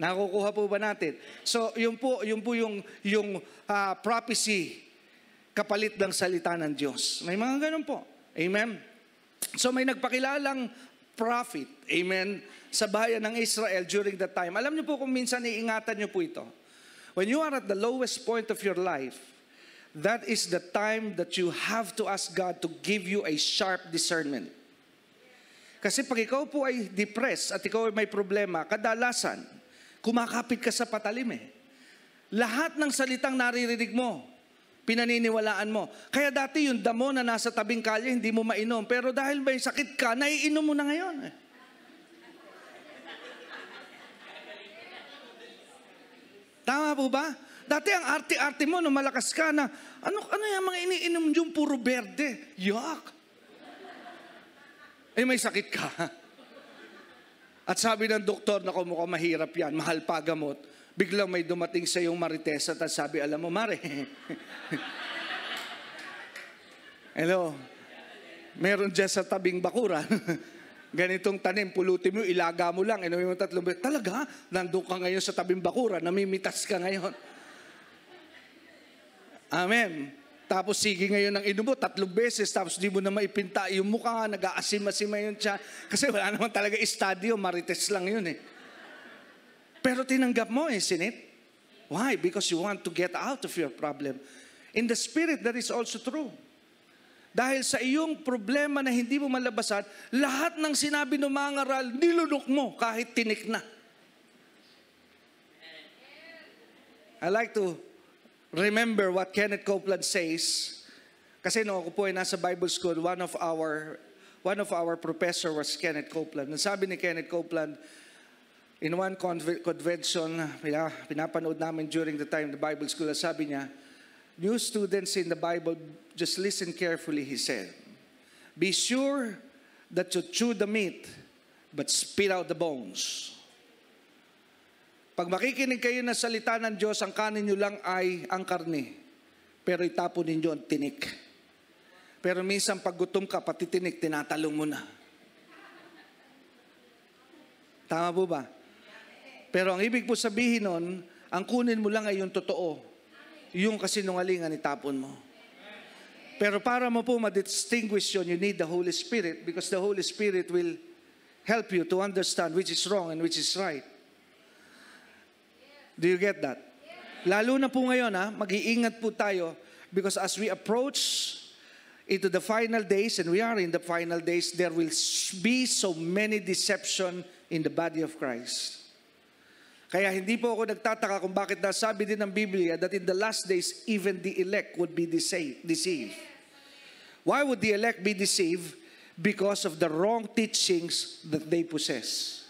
Nakukuha po ba natin? So, yung prophecy, kapalit ng salita ng Diyos. May mga ganun po. Amen. So, may nagpakilalang prophet, amen, sa bayan ng Israel during that time. Alam niyo po kung minsan iingatan niyo po ito. When you are at the lowest point of your life, that is the time that you have to ask God to give you a sharp discernment. Kasi pag ikaw po ay depressed at ikaw ay may problema, kadalasan, kumakapit ka sa patalim eh. Lahat ng salitang naririnig mo, pinaniniwalaan mo. Kaya dati yung damo na nasa tabing kalye, hindi mo mainom. Pero dahil may sakit ka, naiinom mo na ngayon. Tama po ba? Dati ang arte-arte mo, nung malakas ka na, ano yung mga iniinom yung puro berde? Yak! Eh may sakit ka. At sabi ng doktor na mukhang mahirap yan, mahal pa gamot. Biglang may dumating sa iyong marites at sabi, alam mo, Mare, hello, meron dyan sa tabing bakuran, ganitong tanim, pulutin mo, ilaga mo lang, inumin mo 3 beses. Talaga? Nandun ka ngayon sa tabing bakuran, namimitas ka ngayon. Amen. Tapos sige ngayon ng inumo 3 beses, tapos di mo na maipinta yung mukha, nag-aasim-asima yun siya. Kasi wala naman talaga estadyo, marites lang yun eh. Pero tinanggap mo eh, sinit. Why? Because you want to get out of your problem. In the spirit, that is also true. Dahil sa iyong problema na hindi mo malabasan, lahat ng sinabi ng mga ngaral, nilunok mo kahit tinik na. I like to remember what Kenneth Copeland says. Kasi nung ako po ay nasa Bible school, one of our professor was Kenneth Copeland. Nasabi ni Kenneth Copeland, in one convention, pinapanood namin during the time the Bible school, sabi niya, new students in the Bible, just listen carefully, he said. Be sure that you chew the meat, but spit out the bones. Pag makikinig kayo na salita ng Diyos, ang kanin nyo lang ay ang karne, pero itapon ninyo ang tinik. Pero minsan pag gutom ka, pati tinik, tinatalong mo na. Tama po ba? Pero ang ibig po sabihin nun, ang kunin mo lang ay yung totoo. Yung kasinungalingan itapon mo. Pero para mo po ma-distinguish yun, you need the Holy Spirit because the Holy Spirit will help you to understand which is wrong and which is right. Do you get that? Lalo na po ngayon, mag-iingat po tayo because as we approach into the final days, and we are in the final days, there will be so many deception in the body of Christ. Kaya hindi po ako nagtataka kung bakit nasabi din ng Biblia that in the last days, even the elect would be deceived. Why would the elect be deceived? Because of the wrong teachings that they possess.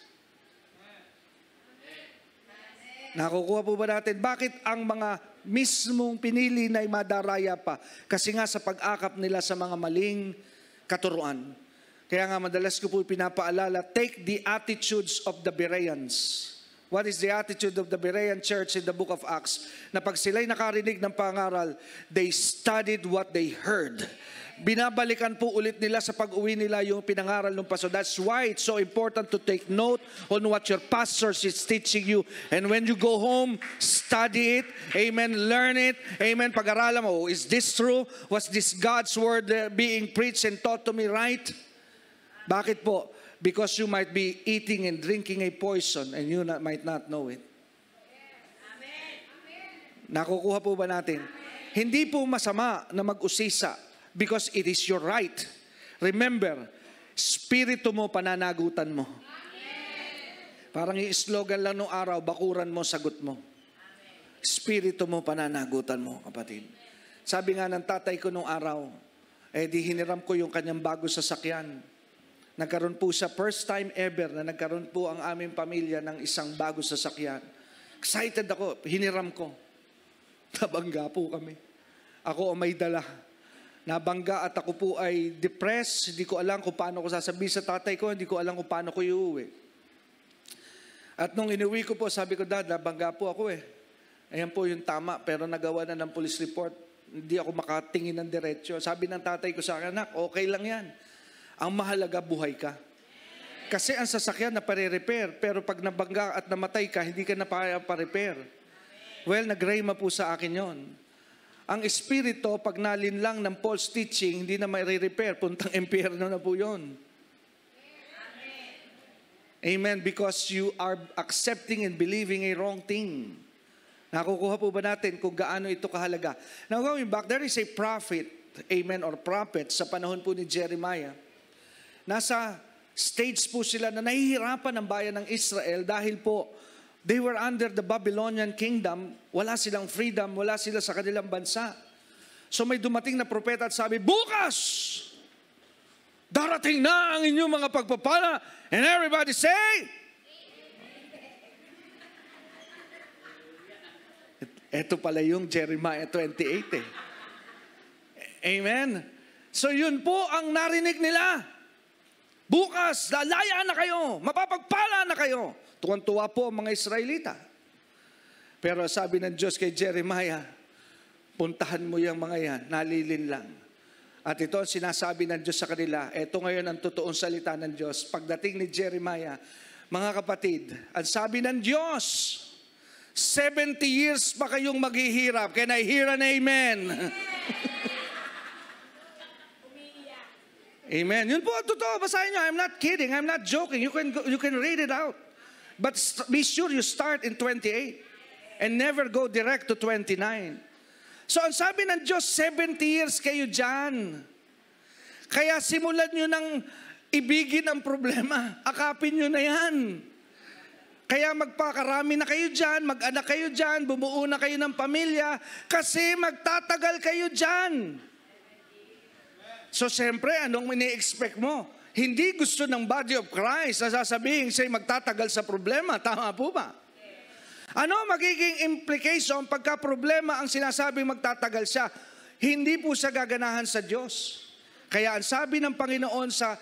Nakukuha po ba natin? Bakit ang mga mismong pinili na madaraya pa? Kasi nga sa pag-akap nila sa mga maling katuruan. Kaya nga madalas ko po pinapaalala, take the attitudes of the Bereans. What is the attitude of the Berean church in the book of Acts? Na pag sila'y nakarinig ng pangaral, they studied what they heard. Binabalikan po ulit nila sa pag-uwi nila yung pinangaral ng pastor. That's why it's so important to take note on what your pastor is teaching you. And when you go home, study it. Amen. Learn it. Amen. Pag-aralan mo, is this true? Was this God's word being preached and taught to me right? Bakit po? Because you might be eating and drinking a poison and you might not know it. Nakukuha po ba natin? Hindi po masama na mag-usisa because it is your right. Remember, spirito mo, pananagutan mo. Parang yung slogan lang nung araw, bakuran mo, sagot mo. Spirito mo, pananagutan mo, kapatid. Sabi nga ng tatay ko nung araw, di hiniram ko yung kanyang bago sasakyan. Nagkaroon po sa first time ever na nagkaroon po ang aming pamilya ng isang bago sasakyan. Excited ako, hiniram ko. Nabangga po kami. Ako ang may dala. Nabangga at ako po ay depressed. Hindi ko alam kung paano ko sasabihin sa tatay ko. Hindi ko alam kung paano ko iuwi. At nung inuwi ko po, sabi ko, Dad, nabangga po ako eh. Ayan po yung tama, pero nagawa na ng police report. Hindi ako makatingin ng diretsyo. Sabi ng tatay ko sa akin, anak, okay lang yan. Ang mahalaga, buhay ka. Kasi ang sasakyan na pare-repair, pero pag nabangga at namatay ka, hindi ka na pa-repair. Well, nagrayma po sa akin yon. Ang espiritu, pag nalinlang ng false teaching, hindi na mai-repair, puntang impyerno na po yon. Amen. Because you are accepting and believing a wrong thing. Nakukuha po ba natin kung gaano ito kahalaga? Now going back, there is a prophet, amen, or prophet sa panahon po ni Jeremiah. Nasa stage po sila na nahihirapan ang bayan ng Israel dahil po they were under the Babylonian kingdom. Wala silang freedom, wala sila sa kanilang bansa. So may dumating na propeta at sabi, bukas! Darating na ang inyong mga pagpapala. And everybody say, ito pala yung Jeremiah 28 eh. Amen? So yun po ang narinig nila. Bukas, lalaya na kayo, mapapagpala na kayo. Tuwan-tuwa po ang mga Israelita. Pero sabi ng Diyos kay Jeremiah, puntahan mo yung mga yan, nalilin lang. At ito ang sinasabi ng Diyos sa kanila. Ito ngayon ang totoong salita ng Diyos. Pagdating ni Jeremiah, mga kapatid, ang sabi ng Diyos, 70 years pa kayong maghihirap. Can I hear an amen? Amen. Yun po, totoo. Basahin nyo. I'm not kidding. I'm not joking. You can read it out. But be sure you start in 28 and never go direct to 29. So ang sabi ng Diyos, 70 years kayo dyan. Kaya simulan nyo ng ibigin ang problema. Akapin nyo na yan. Kaya magpakarami na kayo dyan, mag-anak kayo dyan, bumuo na kayo ng pamilya, kasi magtatagal kayo dyan. So siyempre, anong ini-expect mo? Hindi gusto ng body of Christ na sasabihin siya'y magtatagal sa problema. Tama po ba? Ano magiging implication pagka problema ang sinasabing magtatagal siya? Hindi po siya gaganahan sa Diyos. Kaya ang sabi ng Panginoon sa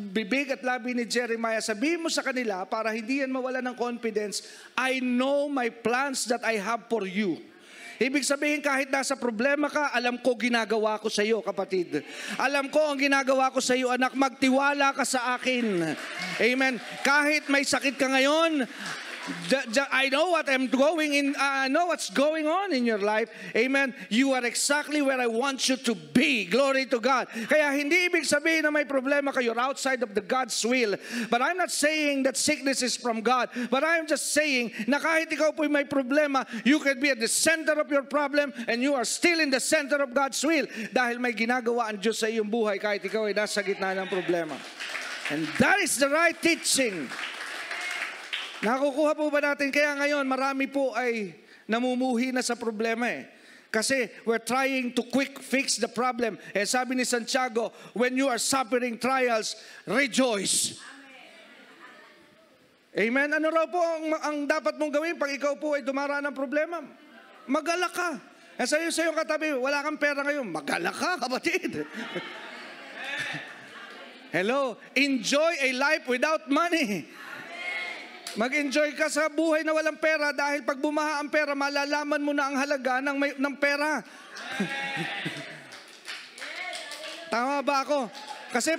bibig at labi ni Jeremiah, sabihin mo sa kanila para hindi yan mawala ng confidence, I know my plans that I have for you. Ibig sabihin kahit nasa problema ka, alam ko ginagawa ko sa iyo, kapatid. Alam ko ang ginagawa ko sa iyo, anak, magtiwala ka sa akin. Amen. Kahit may sakit ka ngayon, I know what I'm going in. I know what's going on in your life. Amen. You are exactly where I want you to be. Glory to God. Kaya hindi ibig sabihin na may problema kayo outside of the God's will. But I'm not saying that sickness is from God. But I'm just saying na kahit ikaw po may problema, you can be at the center of your problem and you are still in the center of God's will. Dahil may ginagawa ang Diyos sa iyong buhay kahit ikaw ay nasa gitna ng problema. And that is the right teaching. Nakukuha po ba natin? Kaya ngayon, marami po ay namumuhi na sa problema eh. Kasi we're trying to quick fix the problem. Eh sabi ni Santiago, when you are suffering trials, rejoice. Amen? Ano raw po ang dapat mong gawin pag ikaw po ay dumaraan ng problema? Magalak ka. Eh sa iyong katabi, wala kang pera ngayon. Magalak ka, kapatid. Hello? Enjoy a life without money. Mag-enjoy ka sa buhay na walang pera dahil pag bumaha ang pera, malalaman mo na ang halaga ng pera. Tama ba ako? Kasi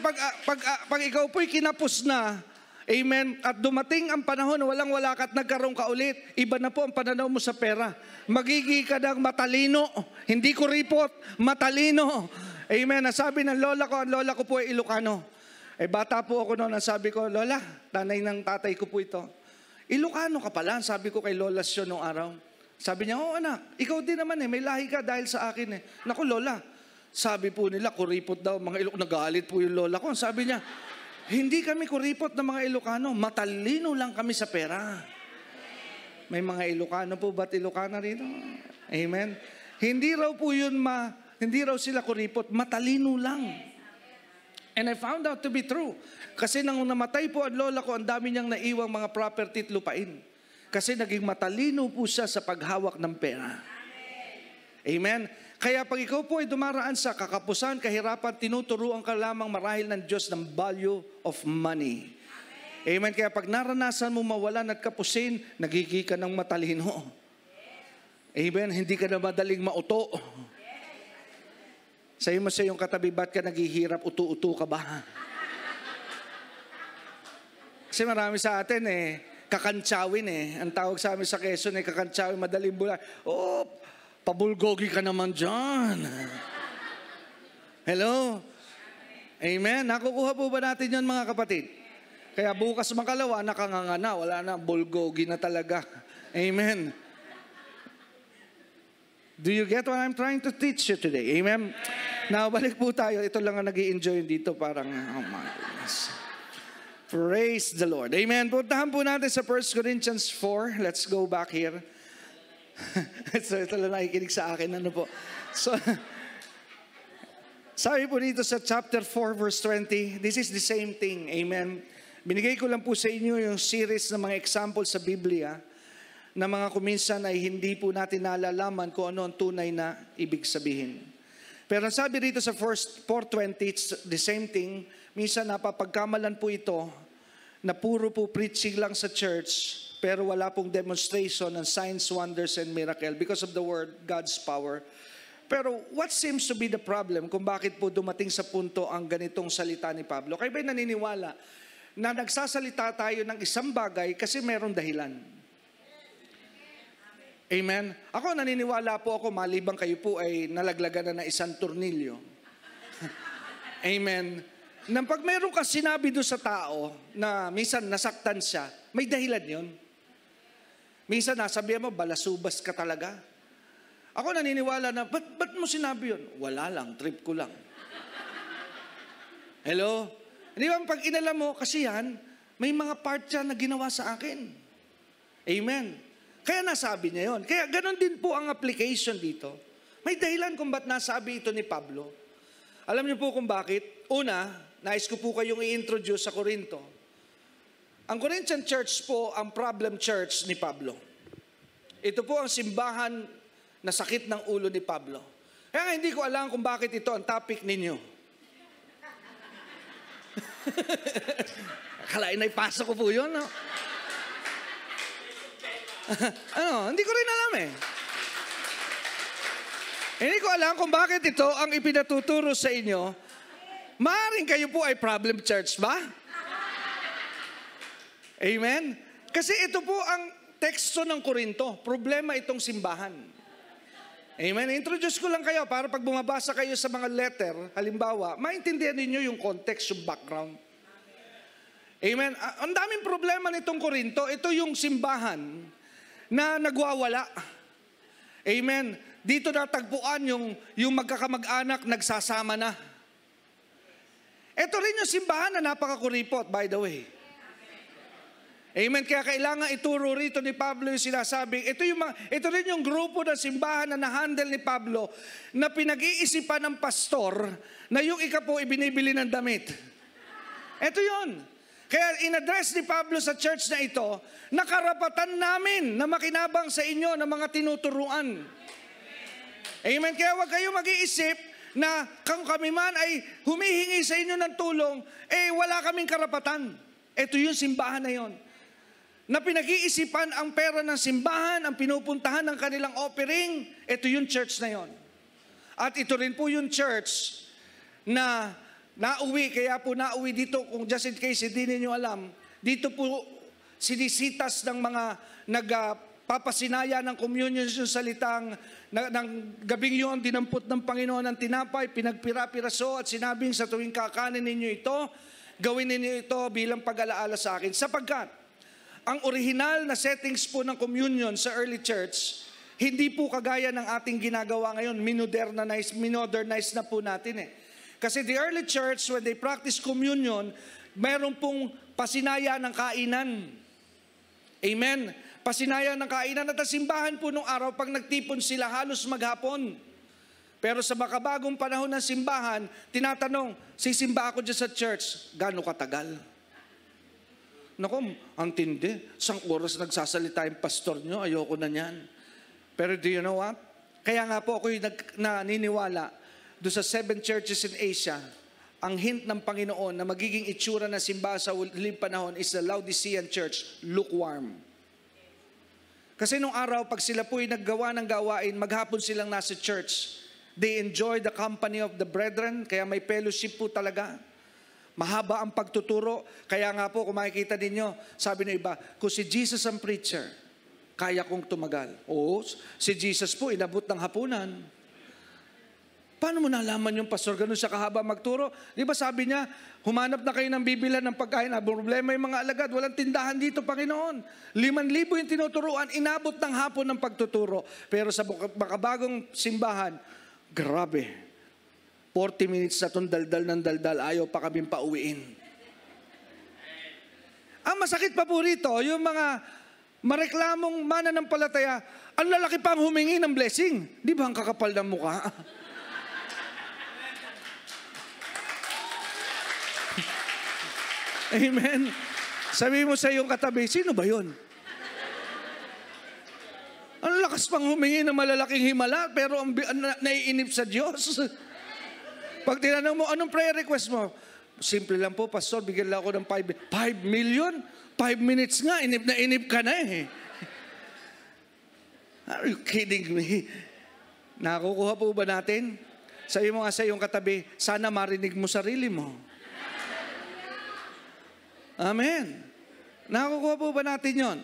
pag ikaw po'y kinapos na, amen, at dumating ang panahon na walang-wala ka at nagkaroon ka ulit, iba na po ang pananaw mo sa pera. Magiging ka ng matalino, hindi ko ripot, matalino. Amen. Nasabi ng lola ko, ang lola ko po ay Ilocano. Eh bata po ako noon, nasabi ko, Lola, tanay ng tatay ko po ito. Ilocano ka pala, sabi ko kay Lola siya noong araw. Sabi niya, oh anak, ikaw din naman eh, may lahi ka dahil sa akin eh. Naku Lola, sabi po nila, kuripot daw, mga Ilocano, nagalit po yung Lola ko. Sabi niya, hindi kami kuripot ng mga Ilocano, matalino lang kami sa pera. May mga Ilocano po, ba't Ilocano rito? Amen. Hindi raw po yun hindi raw sila kuripot, matalino lang. And I found out to be true. Kasi nang namatay po ang lola ko, ang dami niyang naiwang mga property at lupain. Kasi naging matalino po siya sa paghawak ng pera. Amen? Kaya pag ikaw po ay dumaraan sa kakapusan, kahirapan, tinuturuan ka lamang marahil ng Diyos ng value of money. Amen. Kaya pag naranasan mo mawalan at kapusin, nagiging ka ng matalino. Amen. Hindi ka na madaling mauto. Sabi mo sa iyong katabi, ba't ka naghihirap? Utu-utu ka ba? Kasi marami sa atin kakantsawin Ang tawag sa amin sa Quezon kakantsawin, madaling bulan. Oh, pabulgogi ka naman dyan. Hello? Amen? Nakukuha po ba natin yun, mga kapatid? Kaya bukas makalawa, nakanganga na, wala na, bulgogi na talaga. Amen? Do you get what I'm trying to teach you today? Amen? Now, balik po tayo. Ito lang ang nag-i-enjoy dito. Parang, oh my goodness. Praise the Lord. Amen. Puntahan po natin sa 1 Corinthians 4. Let's go back here. So, ito lang nakikinig sa akin. Ano po? So, sabi po dito sa chapter 4, verse 20, this is the same thing. Amen. Binigay ko lang po sa inyo yung series ng mga example sa Biblia na mga kuminsan ay hindi po natin nalalaman kung ano ang tunay na ibig sabihin. Pero sabi dito sa 4:20, it's the same thing. Minsan napapagkamalan po ito na puro po preaching lang sa church pero wala pong demonstration ng signs, wonders, and miracle because of the word, God's power. Pero what seems to be the problem kung bakit po dumating sa punto ang ganitong salita ni Pablo? Kayo ba'y naniniwala na nagsasalita tayo ng isang bagay kasi merong dahilan? Amen? Ako naniniwala po ako, malibang kayo po ay nalaglagan na ng isang tornilyo. Amen? Nang pag meron ka sinabi doon sa tao na minsan nasaktan siya, may dahilan yun. Minsan nasabihan mo, balasubas ka talaga. Ako naniniwala na, ba't mo sinabi yun? Wala lang, trip ko lang. Hello? Hindi ba pag inalam mo, kasi yan, may mga part yan na ginawa sa akin. Amen? Kaya nasabi niya yun. Kaya ganon din po ang application dito. May dahilan kung ba't nasabi ito ni Pablo. Alam niyo po kung bakit? Una, nais ko po kayong i-introduce sa Corinto. Ang Corinthian church po, ang problem church ni Pablo. Ito po ang simbahan na sakit ng ulo ni Pablo. Kaya hindi ko alam kung bakit ito ang topic ninyo. Akalain na ipasa ko po yun, no? Hindi ko rin alam Hindi ko alam kung bakit ito ang ipinatuturo sa inyo. Maaaring kayo po ay problem church ba? Amen? Kasi ito po ang teksto ng Korinto. Problema itong simbahan. Amen? Introduce ko lang kayo para pag bumabasa kayo sa mga letter, halimbawa, maintindihan ninyo yung context, yung background. Amen? Ang daming problema nitong Korinto. Ito yung simbahan na nagwawala. Amen? Dito natagpuan yung magkakamag-anak nagsasama na. Ito rin yung simbahan na napakakuripot, by the way. Amen? Kaya kailangan ituro rito ni Pablo yung sinasabing, ito rin yung grupo ng simbahan na na-handle ni Pablo na pinag-iisipan ng pastor na yung ika po ibinibili ng damit. Ito yun. Kaya in-address ni Pablo sa church na ito, na karapatan namin na makinabang sa inyo ng mga tinuturuan. Amen? Kaya huwag kayo mag-iisip na kung kami man ay humihingi sa inyo ng tulong, wala kaming karapatan. Ito yung simbahan na yon. Na pinag-iisipan ang pera ng simbahan, ang pinupuntahan ng kanilang offering, ito yung church na yon. At ito rin po yung church na nauwi, kaya po nauwi dito, kung just in case hindi ninyo alam, dito po sinisitas ng mga nagpapasinaya ng communion yung salitang ng gabing yun, dinampot ng Panginoon ang tinapay, pinagpira-piraso at sinabing sa tuwing kakanin ninyo ito, gawin ninyo ito bilang pag-alaala sa akin. Sapagkat ang original na settings po ng communion sa early church, hindi po kagaya ng ating ginagawa ngayon, modernize na po natin Kasi the early church, when they practice communion, mayroon pong pasinaya ng kainan. Amen? Pasinaya ng kainan at ang simbahan po nung araw, pag nagtipon sila, halos maghapon. Pero sa makabagong panahon ng simbahan, tinatanong, sisimba ako dyan sa church, gaano katagal? Naku, ang tindi. Isang oras nagsasalita yung pastor nyo, ayoko na niyan. Pero do you know what? Kaya nga po ako naniniwala doon sa 7 churches in Asia, ang hint ng Panginoon na magiging itsura ng simbahan sa huling panahon is the Laodicean church, lukewarm. Kasi nung araw, pag sila po'y naggawa ng gawain, maghapon silang nasa church. They enjoy the company of the brethren, kaya may fellowship po talaga. Mahaba ang pagtuturo. Kaya nga po, kung makikita ninyo, sabi ng iba, kung si Jesus ang preacher, kaya kong tumagal. Oo, si Jesus po, inabot ng hapunan. Paano mo nalaman yung pastor, ganun siya kahaba magturo? Di ba sabi niya, humanap na kayo ng bibilan ng pagkain. Problema yung mga alagad, walang tindahan dito, Panginoon. 5,000 yung tinuturuan, inabot ng hapon ng pagtuturo. Pero sa makabagong simbahan, grabe, 40 minutes na itong daldal ng daldal, ayaw pa kaming pauwiin. Ang masakit pa po rito, yung mga mareklamong mananampalataya, ang lalaki pang humingi ng blessing. Di ba ang kakapal ng mukha? Amen. Sabi mo sa iyong katabi, sino ba yun? Ang lakas pang humingi ng malalaking himala, pero naiinip sa Diyos. Pag tinanong mo, anong prayer request mo? Simple lang po, Pastor, bigyan lang ako ng 5 million? 5 minutes nga, inip na inip ka na eh. Are you kidding me? Nakukuha po ba natin? Sabi mo nga sa iyong katabi, sana marinig mo sarili mo. Amen. Nakukuha po ba natin yon?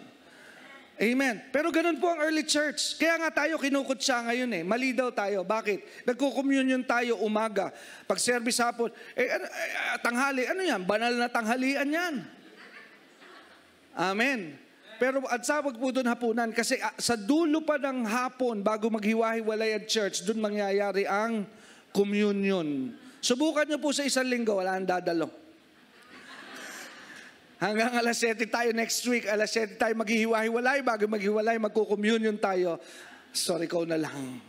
Amen. Pero ganun po ang early church. Kaya nga tayo kinukutsa ngayon eh. Mali daw tayo. Bakit? Nagko-communion tayo umaga. Pag service hapon, tanghali, ano yan? Banal na tanghalian yan. Amen. Pero at sawag po doon hapunan kasi sa dulo pa ng hapon bago maghiwa-hiwalay ang church, doon mangyayari ang communion. Subukan nyo po sa isang linggo, wala ang dadalo. Hanggang alas 7 tayo next week, alas 7 tayo maghihiwa-hiwalay, bago maghiwalay, magko-communion tayo. Sorry, ko na lang.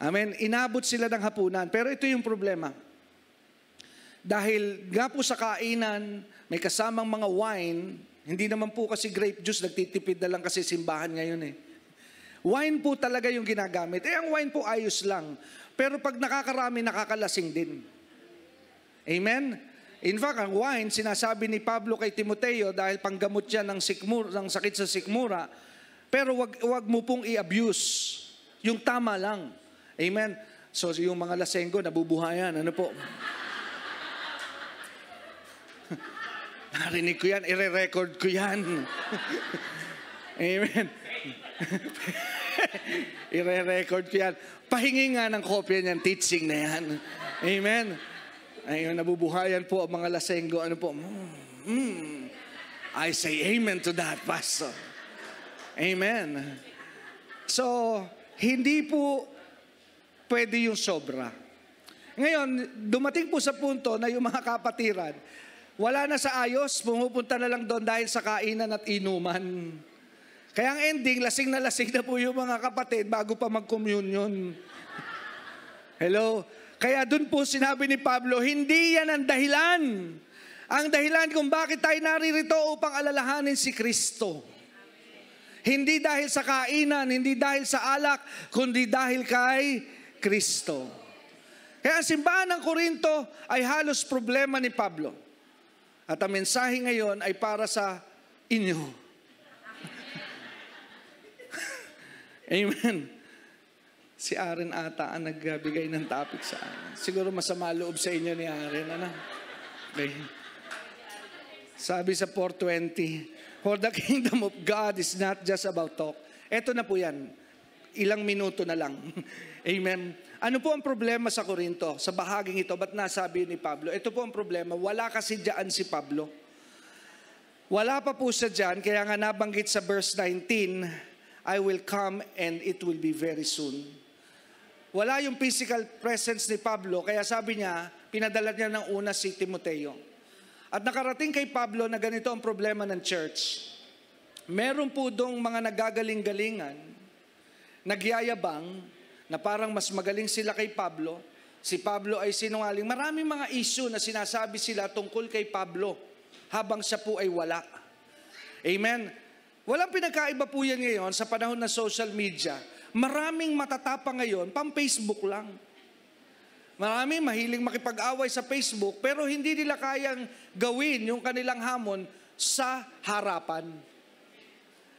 Amen. Inabot sila ng hapunan. Pero ito yung problema. Dahil nga po sa kainan, may kasamang mga wine, hindi naman po kasi grape juice, nagtitipid na lang kasi simbahan ngayon eh. Wine po talaga yung ginagamit. Ang wine po ayos lang. Pero pag nakakarami, nakakalasing din. Amen? In fact, ang wine, sinasabi ni Pablo kay Timoteo dahil panggamot yan ng sakit sa sikmura, pero wag mo pong i-abuse. Yung tama lang. Amen? So, yung mga lasenggo, nabubuhayan. Ano po? Narinig ko yan, ire-record ko yan. Amen. Ire-record ko yan. Pahingi nga ng kopya niyan, teaching na yan. Amen. Ayun, nabubuhayan po ang mga lasenggo. Ano po? I say amen to that, Pastor. Amen. So, hindi po pwede yung sobra. Ngayon, dumating po sa punto na yung mga kapatiran, wala na sa ayos, pumupunta na lang doon dahil sa kainan at inuman. Kaya ang ending, lasing na po yung mga kapatid bago pa mag-communion. Hello? Kaya doon po sinabi ni Pablo, hindi yan ang dahilan. Ang dahilan kung bakit tayo naririto upang alalahanin si Kristo. Hindi dahil sa kainan, hindi dahil sa alak, kundi dahil kay Kristo. Kaya ang simbahan ng Korinto ay halos problema ni Pablo. At ang mensahe ngayon ay para sa inyo. Amen. Si Aaron ata ang nagbigay ng topic sa akin. Siguro masama loob sa inyo ni Aaron. Ano? Okay. Sabi sa 4:20, for the kingdom of God is not just about talk. Eto na po yan. Ilang minuto na lang. Amen. Ano po ang problema sa Korinto? Sa bahaging ito, ba't nasabi ni Pablo? Ito po ang problema. Wala kasi dyan si Pablo. Wala pa po siya dyan, kaya nga nabanggit sa verse 19, I will come and it will be very soon. Wala yung physical presence ni Pablo, kaya sabi niya, pinadala niya ng una si Timoteo. At nakarating kay Pablo na ganito ang problema ng church. Meron po dong mga nagagaling-galingan, nagyayabang, na parang mas magaling sila kay Pablo. Si Pablo ay sinungaling. Maraming mga issue na sinasabi sila tungkol kay Pablo habang siya po ay wala. Amen? Walang pinagkaiba po yan ngayon sa panahon ng social media. Maraming matatapang ngayon, pang-Facebook lang. Marami mahiling makipag-away sa Facebook pero hindi nila kayang gawin yung kanilang hamon sa harapan.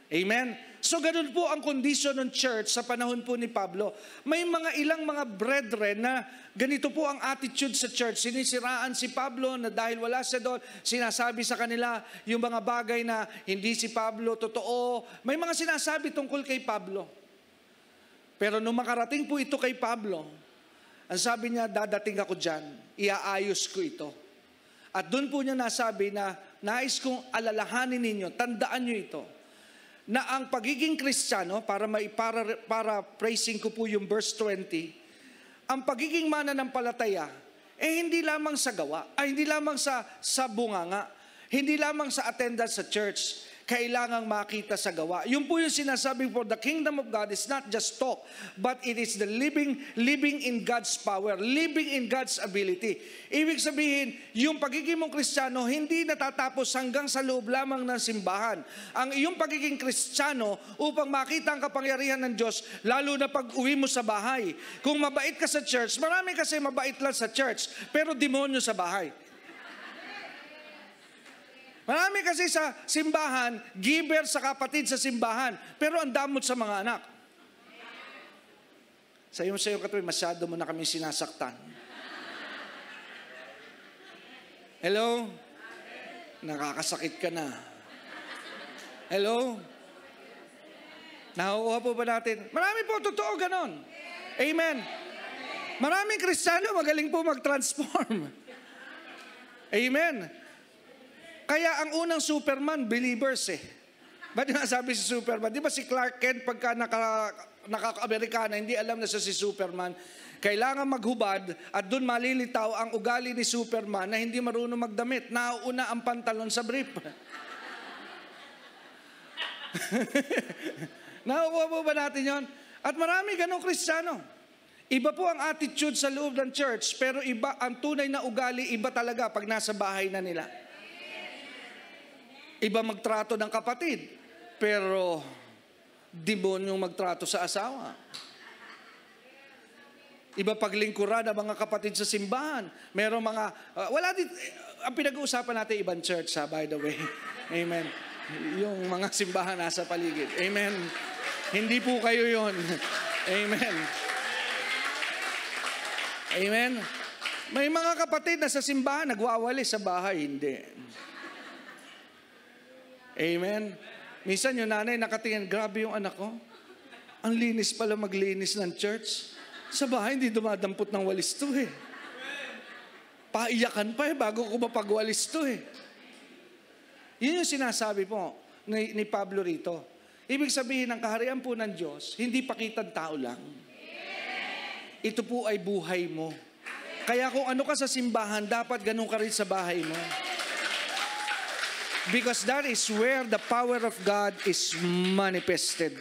Amen? So ganun po ang kondisyon ng church sa panahon po ni Pablo. May ilang mga brethren na ganito po ang attitude sa church. Sinisiraan si Pablo na dahil wala siya doon, sinasabi sa kanila yung mga bagay na hindi si Pablo totoo. May mga sinasabi tungkol kay Pablo. Pero nung makarating po ito kay Pablo, ang sabi niya, dadating ako dyan, iaayos ko ito. At doon po niya nasabi na nais kong alalahanin ninyo, tandaan niyo ito, na ang pagiging Kristiyano, para praising ko po yung verse 20, ang pagiging mananampalataya, hindi lamang sa gawa, hindi lamang sa bunganga, hindi lamang sa attendance sa church, kailangang makita sa gawa. Yun po yung sinasabi po, the kingdom of God is not just talk, but it is the living in God's power, living in God's ability. Ibig sabihin, yung pagiging mong Kristiyano, hindi natatapos hanggang sa loob lamang ng simbahan. Ang iyong pagiging Kristiyano, upang makita ang kapangyarihan ng Diyos, lalo na pag uwi mo sa bahay. Kung mabait ka sa church, marami kasi mabait lang sa church, pero demonyo sa bahay. Marami kasi sa simbahan, giver sa kapatid sa simbahan, pero ang damot sa mga anak. Sa iyo katuloy, masyado mo na kami sinasaktan. Hello? Nakakasakit ka na. Hello? Nakukuha po ba natin? Marami po, totoo ganon. Amen. Maraming Kristiyano magaling po mag-transform. Amen. Kaya ang unang Superman, believers eh. Ba't nasabi si Superman? Di ba si Clark Kent pagka naka-Amerikana, hindi alam na siya si Superman, kailangan maghubad at doon malilitaw ang ugali ni Superman na hindi marunong magdamit. Nauuna ang pantalon sa brief. Nakukuha po ba natin yon? At marami ganong Kristiyano. Iba po ang attitude sa loob ng church, pero iba ang tunay na ugali, iba talaga pag nasa bahay na nila. Iba magtrato ng kapatid, pero demonyong magtrato sa asawa. Iba paglingkuran ng mga kapatid sa simbahan. Merong mga, ang pinag-uusapan natin ibang church by the way. Amen. Yung mga simbahan nasa paligid. Amen. Hindi po kayo yon. Amen. Amen. May mga kapatid na sa simbahan nagwawali sa bahay, hindi. Amen. Minsan yung nanay nakatingin, grabe yung anak ko. Ang linis pala maglinis ng church. Sa bahay, hindi dumadampot ng walis to eh. Paiyakan pa bago ko mapagwalis to eh. Yun yung sinasabi po ni Pablo rito. Ibig sabihin, ang kaharian po ng Diyos, hindi pakitang tao lang. Ito po ay buhay mo. Kaya kung ano ka sa simbahan, dapat ganun ka rin sa bahay mo. Because that is where the power of God is manifested.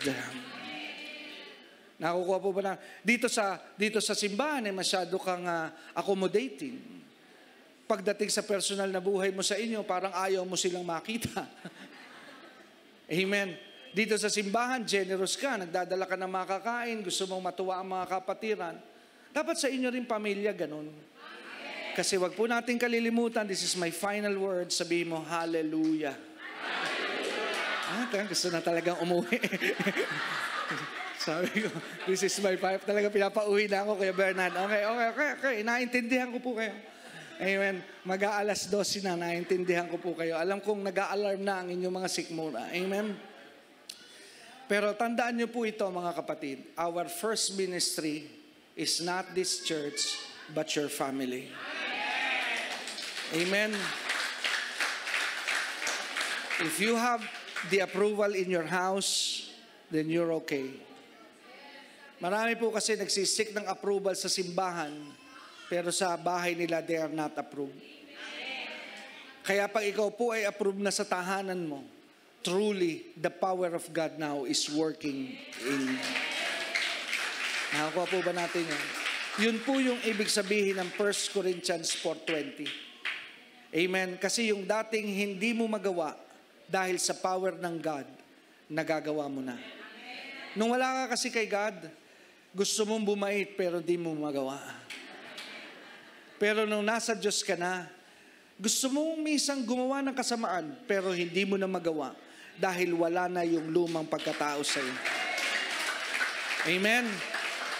Nakukuha po ba na? Dito sa simbahan, masyado kang accommodating. Pagdating sa personal na buhay mo sa inyo, parang ayaw mo silang makita. Amen. Dito sa simbahan, generous ka, nagdadala ka ng makakain, gusto mong matuwa ang mga kapatiran. Dapat sa inyo rin pamilya, ganun. Kasi wag po natin kalilimutan, this is my final word, sabihin mo, hallelujah. Gusto na talagang umuwi. Sabi ko, this is my five. Talaga pinapauwi na ako kay Bernard. Okay. Naintindihan ko po kayo. Amen. Mag-aalas 12 na, naintindihan ko po kayo. Alam kong nag-a-alarm na ang inyong mga sikmura. Amen. Pero tandaan niyo po ito, mga kapatid. Our first ministry is not this church, but your family. Amen. If you have the approval in your house, then you're okay. Marami po kasi nagsisik ng approval sa simbahan, pero sa bahay nila, they are not approved. Kaya pag ikaw po ay approved na sa tahanan mo, truly, the power of God now is working in. Nakakuha po ba natin yun? Yun po yung ibig sabihin ng 1 Corinthians 4:20. Amen. Kasi yung dating hindi mo magawa dahil sa power ng God, nagagawa mo na. Nung wala ka kasi kay God, gusto mong bumait pero di mo magawa. Pero nung nasa Diyos ka na, gusto mong minsan gumawa ng kasamaan, pero hindi mo na magawa dahil wala na yung lumang pagkatao sa iyo. Amen?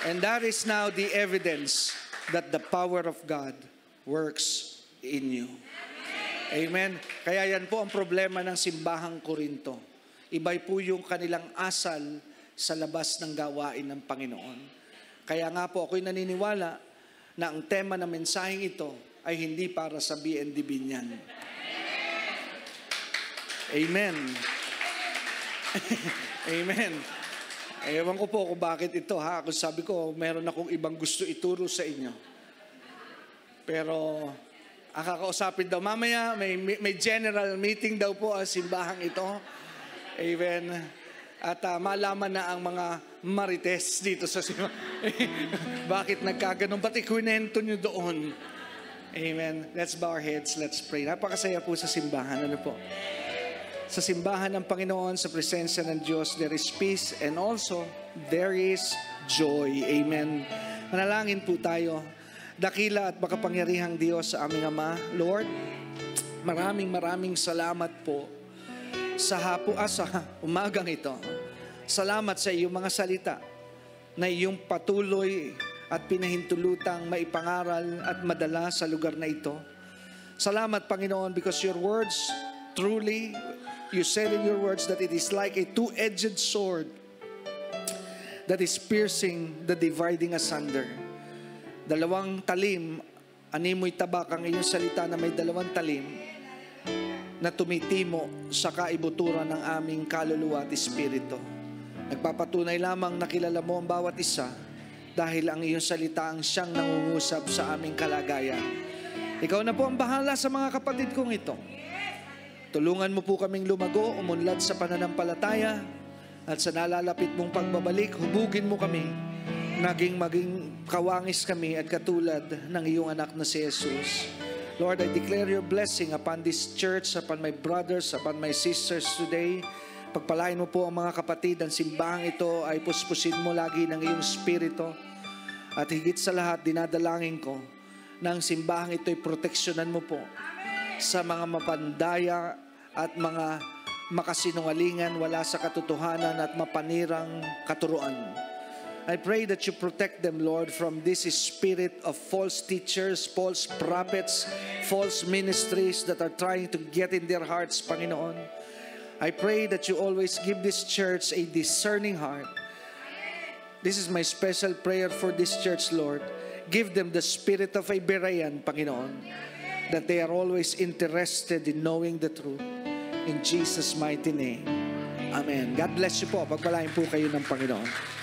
And that is now the evidence that the power of God works in you. Amen? Kaya yan po ang problema ng simbahang Korinto. Iba'y po yung kanilang asal sa labas ng gawain ng Panginoon. Kaya nga po ako'y naniniwala na ang tema ng mensaheng ito ay hindi para sa BND Binyan. Amen. Amen. Ewan ko po kung bakit ito ha. Kung sabi ko, meron akong ibang gusto ituro sa inyo. Pero, ang kakausapin daw, mamaya may general meeting daw po ang simbahang ito. Amen. At malaman na ang mga marites dito sa simbahan. Bakit nagkaganon? Ba't ikwinento nyo doon? Amen. Let's bow our heads. Let's pray. Napakasaya po sa simbahan. Ano po? Sa simbahan ng Panginoon, sa presensya ng Diyos, there is peace and also there is joy. Amen. Manalangin po tayo. Dakila at makapangyarihang Diyos sa aming Ama. Lord, maraming salamat po sa umagang ito. Salamat sa iyong mga salita na iyong patuloy at pinahintulutang maipangaral at madala sa lugar na ito. Salamat, Panginoon, because your words truly, you said in your words that it is like a two-edged sword that is piercing the dividing asunder. Dalawang talim, animoy tabak ang iyong salita na may dalawang talim na tumitimo sa kaibuturan ng aming kaluluwa at espiritu. Nagpapatunay lamang na kilala mo ang bawat isa dahil ang iyong salita ang siyang nangungusap sa aming kalagayan. Ikaw na po ang bahala sa mga kapatid kong ito. Tulungan mo po kaming lumago, umunlad sa pananampalataya, at sa nalalapit mong pagbabalik, hubugin mo kami, maging kawangis kami at katulad ng iyong anak na si Jesus. Lord, I declare your blessing upon this church, upon my brothers, upon my sisters today. Pagpalain mo po ang mga kapatid, ang simbahang ito ay puspusin mo lagi ng iyong spirito. At higit sa lahat, dinadalangin ko na ang simbahang ito ay proteksyonan mo po sa mga mapandaya at mga makasinungalingan, wala sa katotohanan at mapanirang katuruan. I pray that you protect them, Lord, from this spirit of false teachers, false prophets, false ministries that are trying to get in their hearts, Panginoon. I pray that you always give this church a discerning heart. This is my special prayer for this church, Lord. Give them the spirit of a Berean, Panginoon, that they are always interested in knowing the truth. In Jesus' mighty name. Amen. God bless you po. Pagpalain po kayo ng Panginoon.